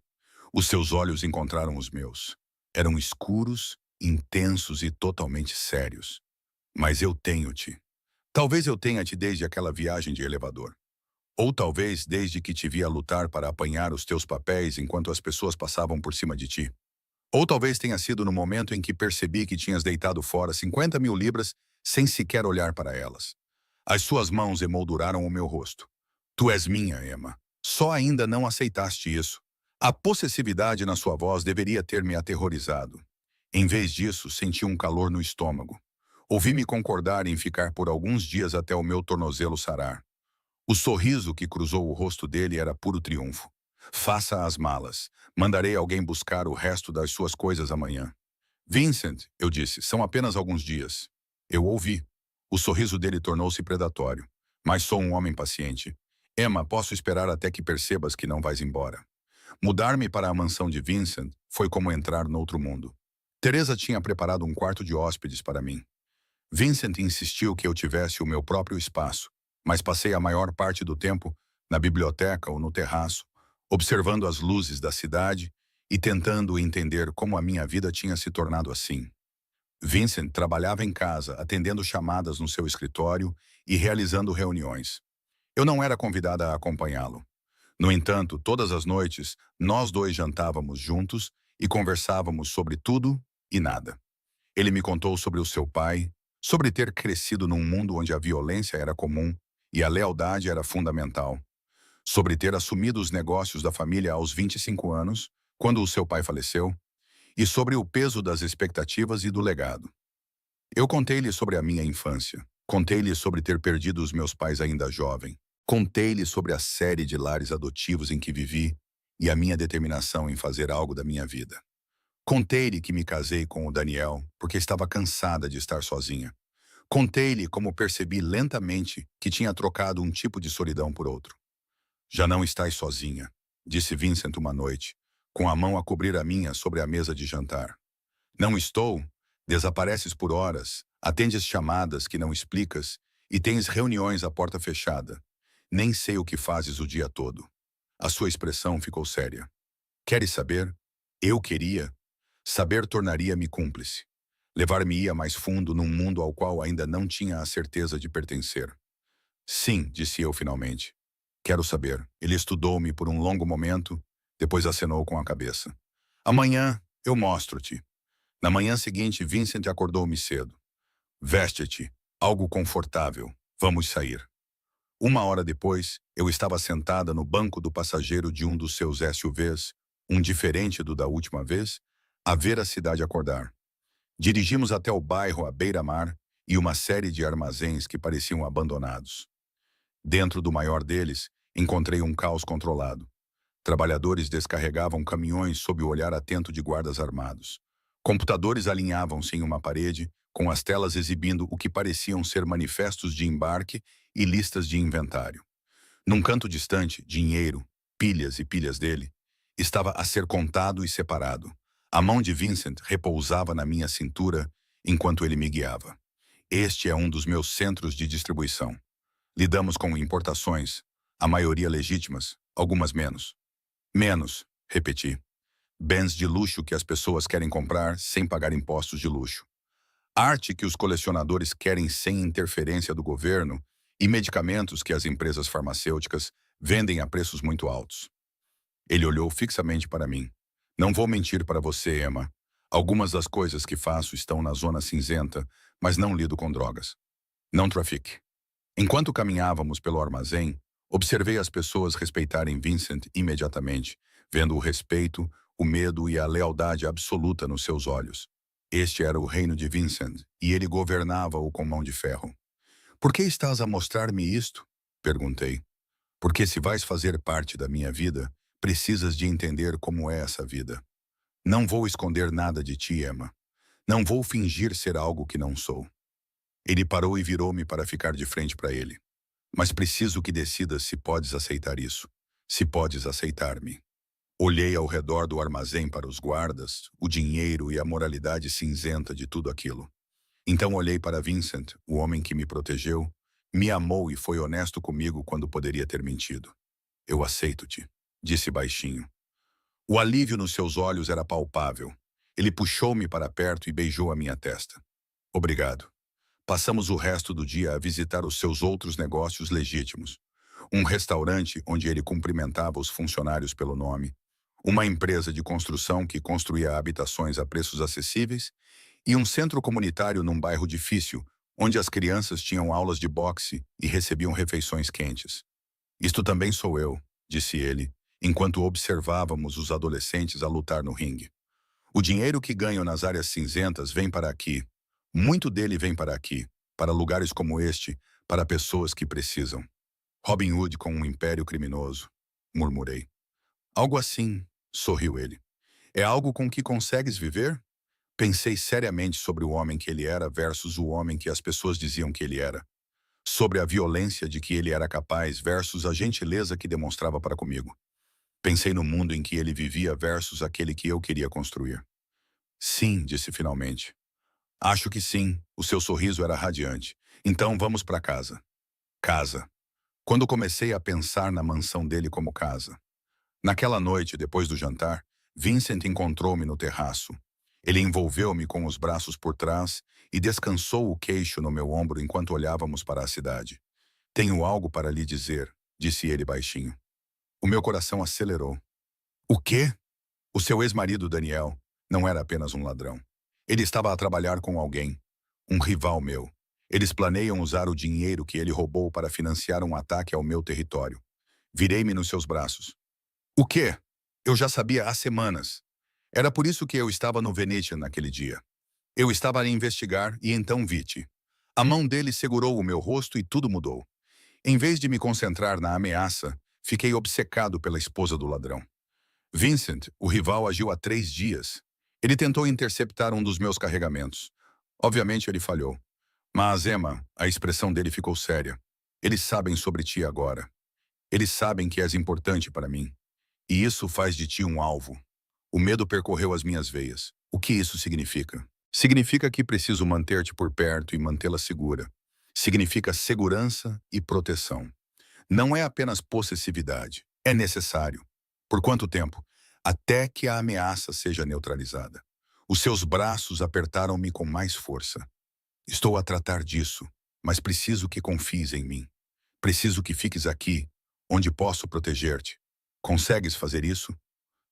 Os seus olhos encontraram os meus. Eram escuros, intensos e totalmente sérios. Mas eu tenho-te. Talvez eu tenha-te desde aquela viagem de elevador. Ou talvez desde que te vi a lutar para apanhar os teus papéis enquanto as pessoas passavam por cima de ti. Ou talvez tenha sido no momento em que percebi que tinhas deitado fora 50 mil libras sem sequer olhar para elas. As suas mãos emolduraram o meu rosto. Tu és minha, Emma. Só ainda não aceitaste isso. A possessividade na sua voz deveria ter me aterrorizado. Em vez disso, senti um calor no estômago. Ouvi-me concordar em ficar por alguns dias até o meu tornozelo sarar. O sorriso que cruzou o rosto dele era puro triunfo. Faça as malas. Mandarei alguém buscar o resto das suas coisas amanhã. Vincent, eu disse, são apenas alguns dias. Eu ouvi. O sorriso dele tornou-se predatório. Mas sou um homem paciente. Emma, posso esperar até que percebas que não vais embora. Mudar-me para a mansão de Vincent foi como entrar noutro mundo. Teresa tinha preparado um quarto de hóspedes para mim. Vincent insistiu que eu tivesse o meu próprio espaço, mas passei a maior parte do tempo na biblioteca ou no terraço, observando as luzes da cidade e tentando entender como a minha vida tinha se tornado assim. Vincent trabalhava em casa, atendendo chamadas no seu escritório e realizando reuniões. Eu não era convidada a acompanhá-lo. No entanto, todas as noites, nós dois jantávamos juntos e conversávamos sobre tudo e nada. Ele me contou sobre o seu pai, sobre ter crescido num mundo onde a violência era comum e a lealdade era fundamental, sobre ter assumido os negócios da família aos 25 anos, quando o seu pai faleceu, e sobre o peso das expectativas e do legado. Eu contei-lhe sobre a minha infância, contei-lhe sobre ter perdido os meus pais ainda jovem, contei-lhe sobre a série de lares adotivos em que vivi e a minha determinação em fazer algo da minha vida. Contei-lhe que me casei com o Daniel porque estava cansada de estar sozinha. Contei-lhe como percebi lentamente que tinha trocado um tipo de solidão por outro. Já não estás sozinha, disse Vincent uma noite, com a mão a cobrir a minha sobre a mesa de jantar. Não estou? Desapareces por horas, atendes chamadas que não explicas e tens reuniões à porta fechada. Nem sei o que fazes o dia todo. A sua expressão ficou séria. Queres saber? Eu queria. Saber tornaria-me cúmplice. Levar-me-ia mais fundo num mundo ao qual ainda não tinha a certeza de pertencer. Sim, disse eu finalmente. Quero saber. Ele estudou-me por um longo momento, depois acenou com a cabeça. Amanhã eu mostro-te. Na manhã seguinte, Vincent acordou-me cedo. Veste-te, algo confortável. Vamos sair. Uma hora depois, eu estava sentada no banco do passageiro de um dos seus SUVs, um diferente do da última vez, a ver a cidade acordar. Dirigimos até o bairro à beira-mar e uma série de armazéns que pareciam abandonados. Dentro do maior deles, encontrei um caos controlado. Trabalhadores descarregavam caminhões sob o olhar atento de guardas armados. Computadores alinhavam-se em uma parede, com as telas exibindo o que pareciam ser manifestos de embarque e listas de inventário. Num canto distante, dinheiro, pilhas e pilhas dele, estava a ser contado e separado. A mão de Vincent repousava na minha cintura enquanto ele me guiava. Este é um dos meus centros de distribuição. Lidamos com importações, a maioria legítimas, algumas menos. Menos, repeti. Bens de luxo que as pessoas querem comprar sem pagar impostos de luxo. Arte que os colecionadores querem sem interferência do governo e medicamentos que as empresas farmacêuticas vendem a preços muito altos. Ele olhou fixamente para mim. Não vou mentir para você, Emma. Algumas das coisas que faço estão na zona cinzenta, mas não lido com drogas. Não trafique. Enquanto caminhávamos pelo armazém, observei as pessoas respeitarem Vincent imediatamente, vendo o respeito, o medo e a lealdade absoluta nos seus olhos. Este era o reino de Vincent, e ele governava-o com mão de ferro. Por que estás a mostrar-me isto? Perguntei. Porque se vais fazer parte da minha vida, precisas de entender como é essa vida. Não vou esconder nada de ti, Emma. Não vou fingir ser algo que não sou. Ele parou e virou-me para ficar de frente para ele. Mas preciso que decidas se podes aceitar isso. Se podes aceitar-me. Olhei ao redor do armazém para os guardas, o dinheiro e a moralidade cinzenta de tudo aquilo. Então olhei para Vincent, o homem que me protegeu, me amou e foi honesto comigo quando poderia ter mentido. Eu aceito-te, disse baixinho. O alívio nos seus olhos era palpável. Ele puxou-me para perto e beijou a minha testa. Obrigado. Passamos o resto do dia a visitar os seus outros negócios legítimos. Um restaurante onde ele cumprimentava os funcionários pelo nome, uma empresa de construção que construía habitações a preços acessíveis e um centro comunitário num bairro difícil, onde as crianças tinham aulas de boxe e recebiam refeições quentes. Isto também sou eu, disse ele, enquanto observávamos os adolescentes a lutar no ringue. O dinheiro que ganho nas áreas cinzentas vem para aqui. Muito dele vem para aqui, para lugares como este, para pessoas que precisam. Robin Hood com um império criminoso, murmurei. Algo assim, sorriu ele. É algo com que consegues viver? Pensei seriamente sobre o homem que ele era versus o homem que as pessoas diziam que ele era. Sobre a violência de que ele era capaz versus a gentileza que demonstrava para comigo. Pensei no mundo em que ele vivia versus aquele que eu queria construir. Sim, disse finalmente. Acho que sim, o seu sorriso era radiante. Então vamos para casa. Casa. Quando comecei a pensar na mansão dele como casa. Naquela noite, depois do jantar, Vincent encontrou-me no terraço. Ele envolveu-me com os braços por trás e descansou o queixo no meu ombro enquanto olhávamos para a cidade. Tenho algo para lhe dizer, disse ele baixinho. O meu coração acelerou. O quê? O seu ex-marido, Daniel, não era apenas um ladrão. Ele estava a trabalhar com alguém, um rival meu. Eles planeiam usar o dinheiro que ele roubou para financiar um ataque ao meu território. Virei-me nos seus braços. O quê? Eu já sabia há semanas. Era por isso que eu estava no Venetian naquele dia. Eu estava a investigar e então vi-te. A mão dele segurou o meu rosto e tudo mudou. Em vez de me concentrar na ameaça, fiquei obcecado pela esposa do ladrão. Vincent, o rival, agiu há 3 dias. Ele tentou interceptar um dos meus carregamentos. Obviamente ele falhou. Mas, Emma, a expressão dele ficou séria. Eles sabem sobre ti agora. Eles sabem que és importante para mim. E isso faz de ti um alvo. O medo percorreu as minhas veias. O que isso significa? Significa que preciso manter-te por perto e mantê-la segura. Significa segurança e proteção. Não é apenas possessividade. É necessário. Por quanto tempo? Até que a ameaça seja neutralizada. Os seus braços apertaram-me com mais força. Estou a tratar disso, mas preciso que confies em mim. Preciso que fiques aqui, onde posso proteger-te. Consegues fazer isso?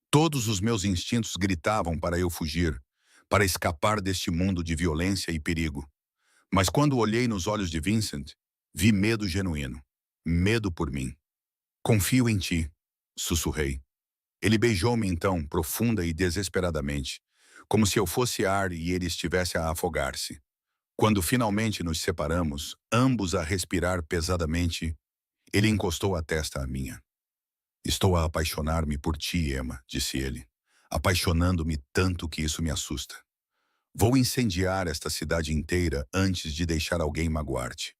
Todos os meus instintos gritavam para eu fugir, para escapar deste mundo de violência e perigo. Mas quando olhei nos olhos de Vincent, vi medo genuíno. Medo por mim. Confio em ti, sussurrei. Ele beijou-me então, profunda e desesperadamente, como se eu fosse ar e ele estivesse a afogar-se. Quando finalmente nos separamos, ambos a respirar pesadamente, ele encostou a testa à minha. Estou a apaixonar-me por ti, Emma, disse ele, apaixonando-me tanto que isso me assusta. Vou incendiar esta cidade inteira antes de deixar alguém magoar-te.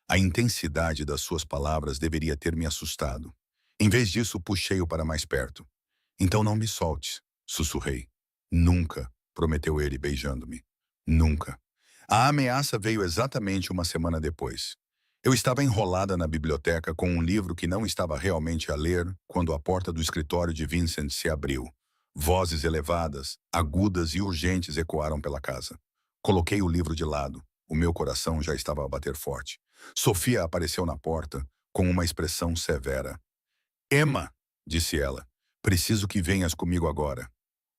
A intensidade das suas palavras deveria ter me assustado. Em vez disso, puxei-o para mais perto. Então não me soltes, sussurrei. Nunca, prometeu ele, beijando-me. Nunca. A ameaça veio exatamente uma semana depois. Eu estava enrolada na biblioteca com um livro que não estava realmente a ler quando a porta do escritório de Vincent se abriu. Vozes elevadas, agudas e urgentes ecoaram pela casa. Coloquei o livro de lado. O meu coração já estava a bater forte. Sofia apareceu na porta, com uma expressão severa. Emma, disse ela, preciso que venhas comigo agora.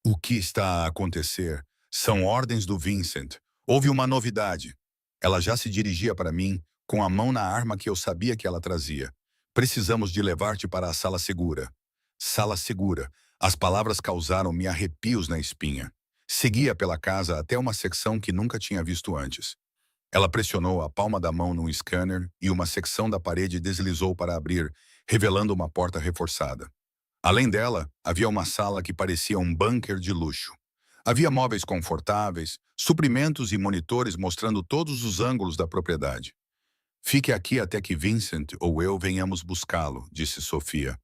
O que está a acontecer? São ordens do Vincent. Houve uma novidade. Ela já se dirigia para mim, com a mão na arma que eu sabia que ela trazia. Precisamos de levar-te para a sala segura. Sala segura. As palavras causaram-me arrepios na espinha. Seguia pela casa até uma secção que nunca tinha visto antes. Ela pressionou a palma da mão num scanner e uma secção da parede deslizou para abrir, revelando uma porta reforçada. Além dela, havia uma sala que parecia um bunker de luxo. Havia móveis confortáveis, suprimentos e monitores mostrando todos os ângulos da propriedade. Fique aqui até que Vincent ou eu venhamos buscá-lo, disse Sofia.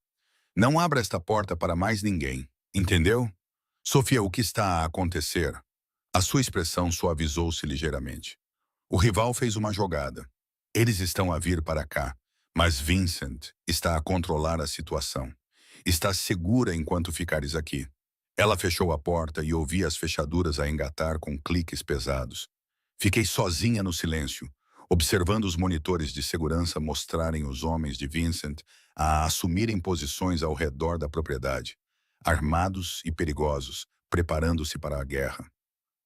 Não abra esta porta para mais ninguém, entendeu? Sofia, o que está a acontecer? A sua expressão suavizou-se ligeiramente. O rival fez uma jogada. Eles estão a vir para cá, mas Vincent está a controlar a situação. Está segura enquanto ficares aqui. Ela fechou a porta e ouvi as fechaduras a engatar com cliques pesados. Fiquei sozinha no silêncio, observando os monitores de segurança mostrarem os homens de Vincent a assumirem posições ao redor da propriedade, armados e perigosos, preparando-se para a guerra.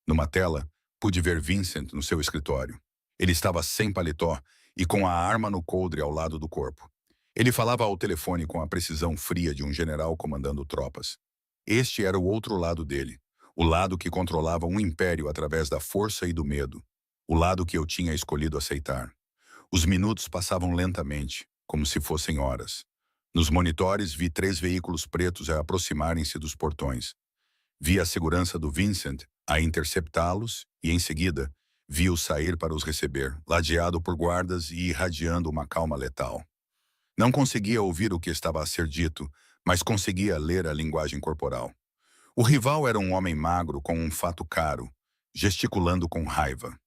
Numa tela, pude ver Vincent no seu escritório. Ele estava sem paletó e com a arma no coldre ao lado do corpo. Ele falava ao telefone com a precisão fria de um general comandando tropas. Este era o outro lado dele, o lado que controlava um império através da força e do medo. o lado que eu tinha escolhido aceitar. Os minutos passavam lentamente, como se fossem horas. Nos monitores vi 3 veículos pretos a aproximarem-se dos portões. Vi a segurança do Vincent a interceptá-los e, em seguida, vi-o sair para os receber, ladeado por guardas e irradiando uma calma letal. Não conseguia ouvir o que estava a ser dito, mas conseguia ler a linguagem corporal. O rival era um homem magro com um fato caro, gesticulando com raiva.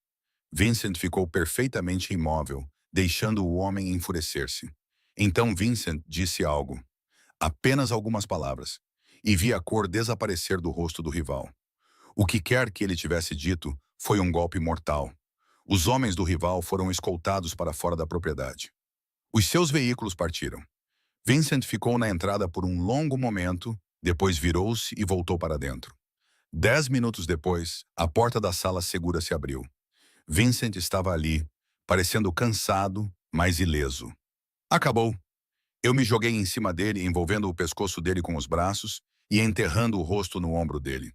Vincent ficou perfeitamente imóvel, deixando o homem enfurecer-se. Então Vincent disse algo, apenas algumas palavras, e vi a cor desaparecer do rosto do rival. O que quer que ele tivesse dito foi um golpe mortal. Os homens do rival foram escoltados para fora da propriedade. Os seus veículos partiram. Vincent ficou na entrada por um longo momento, depois virou-se e voltou para dentro. 10 minutos depois, a porta da sala segura se abriu. Vincent estava ali, parecendo cansado, mas ileso. Acabou. Eu me joguei em cima dele, envolvendo o pescoço dele com os braços e enterrando o rosto no ombro dele.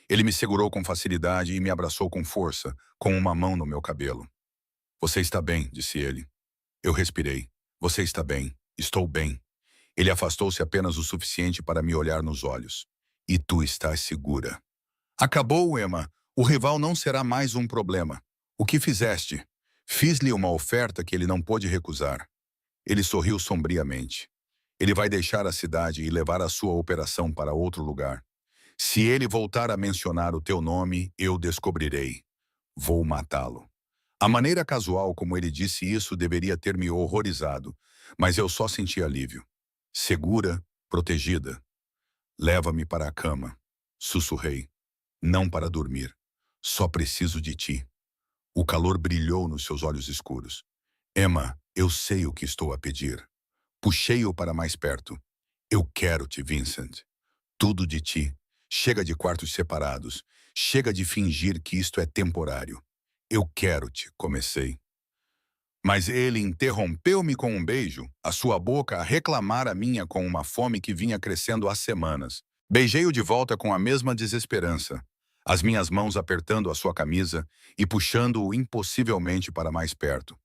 Ele me segurou com facilidade e me abraçou com força, com uma mão no meu cabelo. Você está bem, disse ele. Eu respirei. Você está bem. Estou bem. Ele afastou-se apenas o suficiente para me olhar nos olhos. E tu estás segura. Acabou, Emma. O rival não será mais um problema. O que fizeste? Fiz-lhe uma oferta que ele não pôde recusar. Ele sorriu sombriamente. Ele vai deixar a cidade e levar a sua operação para outro lugar. Se ele voltar a mencionar o teu nome, eu descobrirei. Vou matá-lo. A maneira casual como ele disse isso deveria ter me horrorizado, mas eu só senti alívio. Segura, protegida. Leva-me para a cama. Sussurrei. Não para dormir. Só preciso de ti. O calor brilhou nos seus olhos escuros. Emma, eu sei o que estou a pedir. Puxei-o para mais perto. Eu quero-te, Vincent. Tudo de ti. Chega de quartos separados. Chega de fingir que isto é temporário. Eu quero-te, comecei. Mas ele interrompeu-me com um beijo, a sua boca a reclamar a minha com uma fome que vinha crescendo há semanas. Beijei-o de volta com a mesma desesperança, as minhas mãos apertando a sua camisa e puxando-o impossivelmente para mais perto.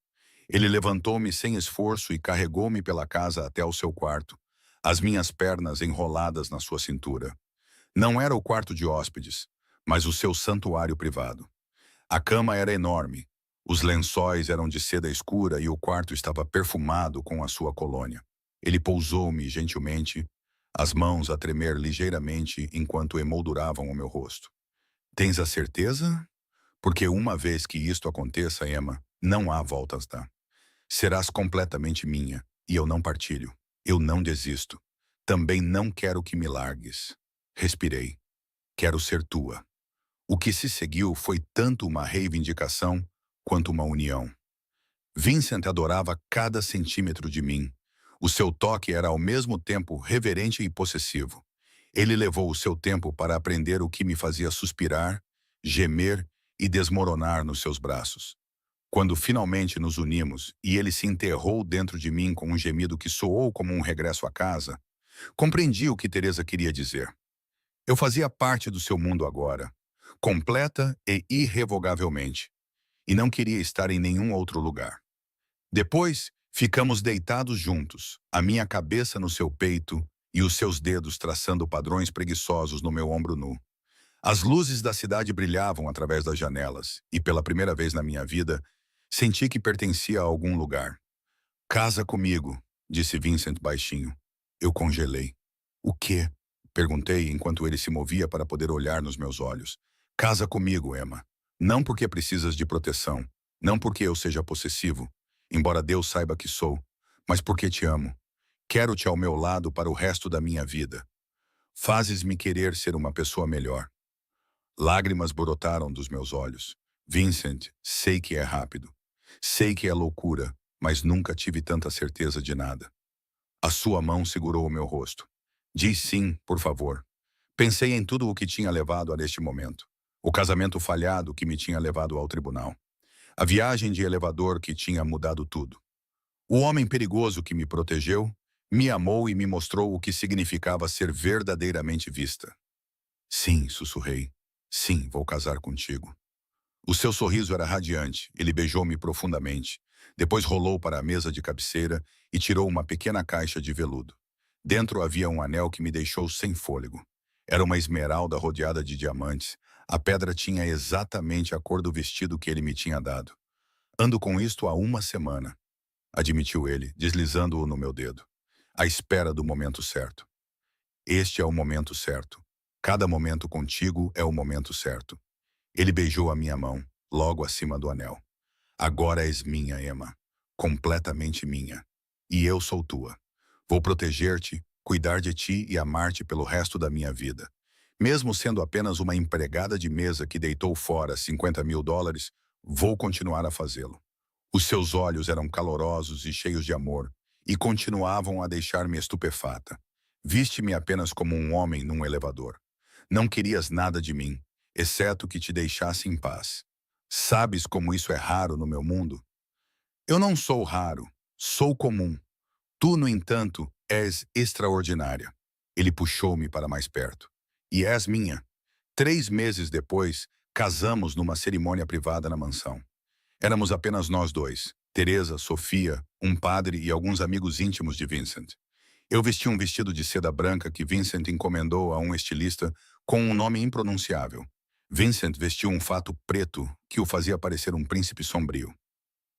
Ele levantou-me sem esforço e carregou-me pela casa até o seu quarto, as minhas pernas enroladas na sua cintura. Não era o quarto de hóspedes, mas o seu santuário privado. A cama era enorme, os lençóis eram de seda escura e o quarto estava perfumado com a sua colônia. Ele pousou-me gentilmente, as mãos a tremer ligeiramente enquanto emolduravam o meu rosto. Tens a certeza? Porque uma vez que isto aconteça, Emma, não há voltas a dar. Serás completamente minha, e eu não partilho. Eu não desisto. Também não quero que me largues. Respirei. Quero ser tua. O que se seguiu foi tanto uma reivindicação quanto uma união. Vincent adorava cada centímetro de mim. O seu toque era ao mesmo tempo reverente e possessivo. Ele levou o seu tempo para aprender o que me fazia suspirar, gemer e desmoronar nos seus braços. Quando finalmente nos unimos e ele se enterrou dentro de mim com um gemido que soou como um regresso à casa, compreendi o que Teresa queria dizer. Eu fazia parte do seu mundo agora, completa e irrevogavelmente, e não queria estar em nenhum outro lugar. Depois, ficamos deitados juntos, a minha cabeça no seu peito e os seus dedos traçando padrões preguiçosos no meu ombro nu. As luzes da cidade brilhavam através das janelas, e pela primeira vez na minha vida, senti que pertencia a algum lugar. Casa comigo, disse Vincent baixinho. Eu congelei. O quê? Perguntei enquanto ele se movia para poder olhar nos meus olhos. Casa comigo, Emma. Não porque precisas de proteção, não porque eu seja possessivo, embora Deus saiba que sou, mas porque te amo. Quero-te ao meu lado para o resto da minha vida. Fazes-me querer ser uma pessoa melhor. Lágrimas brotaram dos meus olhos. Vincent, sei que é rápido. Sei que é loucura, mas nunca tive tanta certeza de nada. A sua mão segurou o meu rosto. Diz sim, por favor. Pensei em tudo o que tinha levado a este momento. O casamento falhado que me tinha levado ao tribunal. A viagem de elevador que tinha mudado tudo. O homem perigoso que me protegeu, me amou e me mostrou o que significava ser verdadeiramente vista. Sim, sussurrei. Sim, vou casar contigo. O seu sorriso era radiante. Ele beijou-me profundamente. Depois rolou para a mesa de cabeceira e tirou uma pequena caixa de veludo. Dentro havia um anel que me deixou sem fôlego. Era uma esmeralda rodeada de diamantes. A pedra tinha exatamente a cor do vestido que ele me tinha dado. Ando com isto há uma semana, admitiu ele, deslizando-o no meu dedo. À espera do momento certo. Este é o momento certo. Cada momento contigo é o momento certo. Ele beijou a minha mão, logo acima do anel. Agora és minha, Emma. Completamente minha. E eu sou tua. Vou proteger-te, cuidar de ti e amar-te pelo resto da minha vida. Mesmo sendo apenas uma empregada de mesa que deitou fora $50.000, vou continuar a fazê-lo. Os seus olhos eram calorosos e cheios de amor, e continuavam a deixar-me estupefata. Viste-me apenas como um homem num elevador. Não querias nada de mim, exceto que te deixasse em paz. Sabes como isso é raro no meu mundo? Eu não sou raro, sou comum. Tu, no entanto, és extraordinária. Ele puxou-me para mais perto. E és minha. 3 meses depois, casamos numa cerimônia privada na mansão. Éramos apenas nós dois, Teresa, Sofia, um padre e alguns amigos íntimos de Vincent. Eu vesti um vestido de seda branca que Vincent encomendou a um estilista com um nome impronunciável. Vincent vestiu um fato preto que o fazia parecer um príncipe sombrio.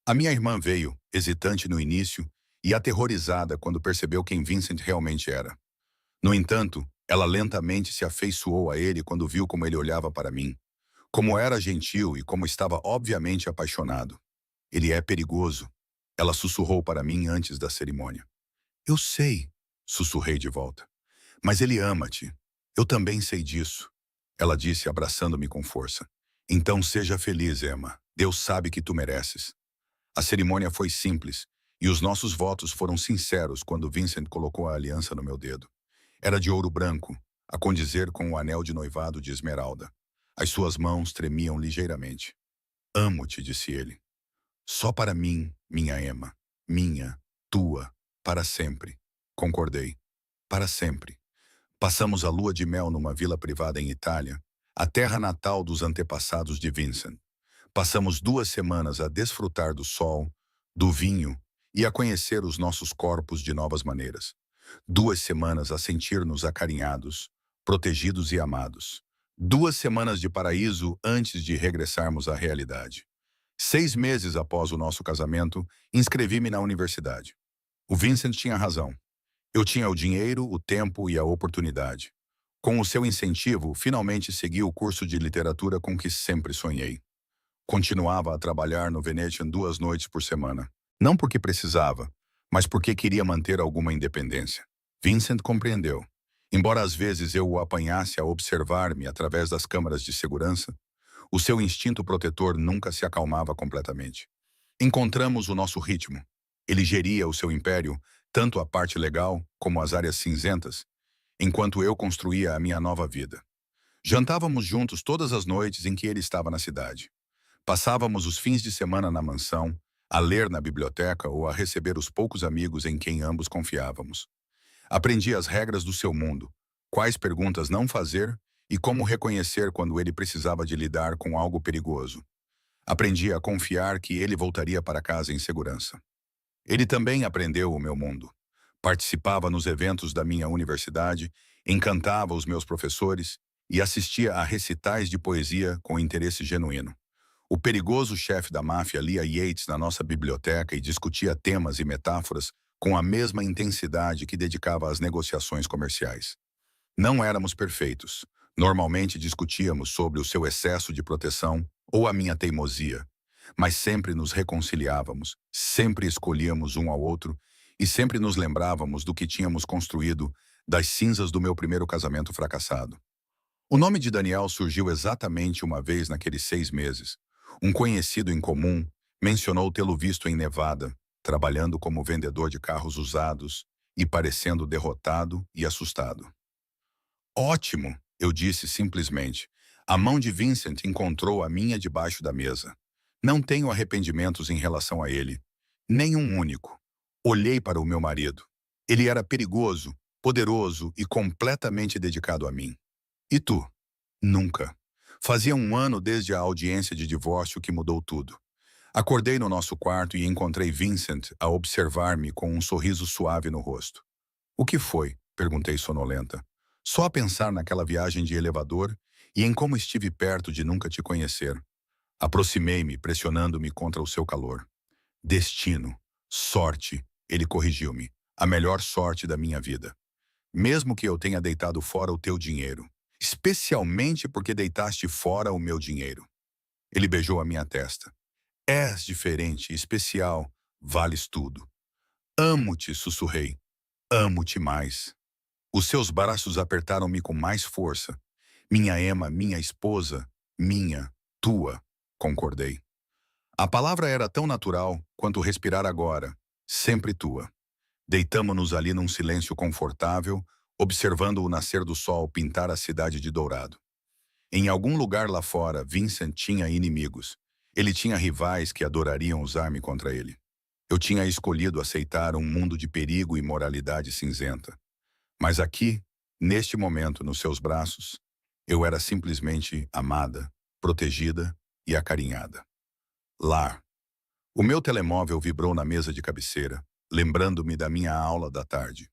A minha irmã veio, hesitante no início e aterrorizada quando percebeu quem Vincent realmente era. No entanto, ela lentamente se afeiçoou a ele quando viu como ele olhava para mim, como era gentil e como estava obviamente apaixonado. Ele é perigoso, ela sussurrou para mim antes da cerimônia. Eu sei, sussurrei de volta. Mas ele ama-te. Eu também sei disso. Ela disse, abraçando-me com força. Então seja feliz, Emma. Deus sabe que tu mereces. A cerimônia foi simples, e os nossos votos foram sinceros quando Vincent colocou a aliança no meu dedo. Era de ouro branco, a condizer com o anel de noivado de esmeralda. As suas mãos tremiam ligeiramente. Amo-te, disse ele. Só para mim, minha Emma. Minha, tua, para sempre. Concordei. Para sempre. Passamos a lua de mel numa vila privada em Itália, a terra natal dos antepassados de Vincent. Passamos 2 semanas a desfrutar do sol, do vinho e a conhecer os nossos corpos de novas maneiras. 2 semanas a sentir-nos acarinhados, protegidos e amados. 2 semanas de paraíso antes de regressarmos à realidade. 6 meses após o nosso casamento, inscrevi-me na universidade. O Vincent tinha razão. Eu tinha o dinheiro, o tempo e a oportunidade. Com o seu incentivo, finalmente segui o curso de literatura com que sempre sonhei. Continuava a trabalhar no Venetian 2 noites por semana. Não porque precisava, mas porque queria manter alguma independência. Vincent compreendeu. Embora às vezes eu o apanhasse a observar-me através das câmaras de segurança, o seu instinto protetor nunca se acalmava completamente. Encontramos o nosso ritmo. Ele geria o seu império, tanto a parte legal como as áreas cinzentas, enquanto eu construía a minha nova vida. Jantávamos juntos todas as noites em que ele estava na cidade. Passávamos os fins de semana na mansão, a ler na biblioteca ou a receber os poucos amigos em quem ambos confiávamos. Aprendi as regras do seu mundo, quais perguntas não fazer e como reconhecer quando ele precisava de lidar com algo perigoso. Aprendi a confiar que ele voltaria para casa em segurança. Ele também aprendeu o meu mundo. Participava nos eventos da minha universidade, encantava os meus professores e assistia a recitais de poesia com interesse genuíno. O perigoso chefe da máfia lia Yeats na nossa biblioteca e discutia temas e metáforas com a mesma intensidade que dedicava às negociações comerciais. Não éramos perfeitos. Normalmente discutíamos sobre o seu excesso de proteção ou a minha teimosia, mas sempre nos reconciliávamos, sempre escolhíamos um ao outro e sempre nos lembrávamos do que tínhamos construído das cinzas do meu primeiro casamento fracassado. O nome de Daniel surgiu exatamente uma vez naqueles 6 meses. Um conhecido em comum mencionou tê-lo visto em Nevada, trabalhando como vendedor de carros usados e parecendo derrotado e assustado. Ótimo, eu disse simplesmente. A mão de Vincent encontrou a minha debaixo da mesa. Não tenho arrependimentos em relação a ele. Nenhum único. Olhei para o meu marido. Ele era perigoso, poderoso e completamente dedicado a mim. E tu? Nunca. Fazia um ano desde a audiência de divórcio que mudou tudo. Acordei no nosso quarto e encontrei Vincent a observar-me com um sorriso suave no rosto. O que foi? Perguntei sonolenta. Só a pensar naquela viagem de elevador e em como estive perto de nunca te conhecer. Aproximei-me, pressionando-me contra o seu calor. Destino. Sorte. Ele corrigiu-me. A melhor sorte da minha vida. Mesmo que eu tenha deitado fora o teu dinheiro. Especialmente porque deitaste fora o meu dinheiro. Ele beijou a minha testa. És diferente, especial. Vales tudo. Amo-te, sussurrei. Amo-te mais. Os seus braços apertaram-me com mais força. Minha Emma, minha esposa, minha, tua, concordei. A palavra era tão natural quanto respirar agora, sempre tua. Deitamo-nos ali num silêncio confortável, observando o nascer do sol pintar a cidade de dourado. Em algum lugar lá fora, Vincent tinha inimigos. Ele tinha rivais que adorariam usar-me contra ele. Eu tinha escolhido aceitar um mundo de perigo e moralidade cinzenta. Mas aqui, neste momento, nos seus braços, eu era simplesmente amada, protegida e acarinhada. Lar. O meu telemóvel vibrou na mesa de cabeceira, lembrando-me da minha aula da tarde.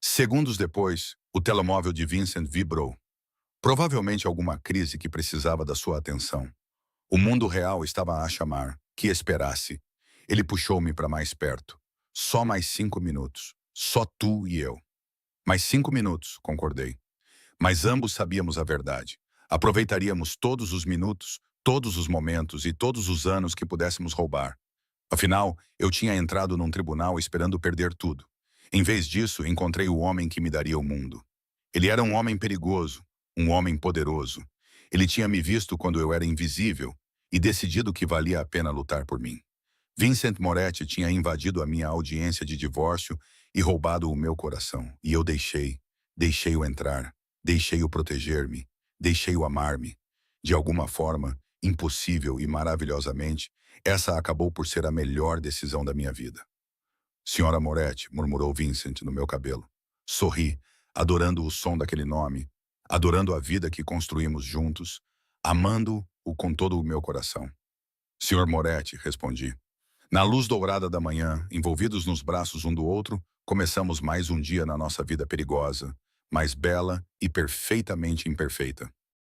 Segundos depois, o telemóvel de Vincent vibrou. Provavelmente alguma crise que precisava da sua atenção. O mundo real estava a chamar. Que esperasse. Ele puxou-me para mais perto. Só mais 5 minutos. Só tu e eu. Mais 5 minutos, concordei. Mas ambos sabíamos a verdade. Aproveitaríamos todos os minutos, todos os momentos e todos os anos que pudéssemos roubar. Afinal, eu tinha entrado num tribunal esperando perder tudo. Em vez disso, encontrei o homem que me daria o mundo. Ele era um homem perigoso, um homem poderoso. Ele tinha me visto quando eu era invisível e decidido que valia a pena lutar por mim. Vincent Moretti tinha invadido a minha audiência de divórcio e roubado o meu coração. E eu deixei-o entrar, deixei-o proteger-me, deixei-o amar-me. De alguma forma, impossível e maravilhosamente, essa acabou por ser a melhor decisão da minha vida. Senhora Moretti, murmurou Vincent no meu cabelo. Sorri, adorando o som daquele nome, adorando a vida que construímos juntos, amando-o com todo o meu coração. Senhor Moretti, respondi. Na luz dourada da manhã, envolvidos nos braços um do outro, começamos mais um dia na nossa vida perigosa, mas bela e perfeitamente imperfeita.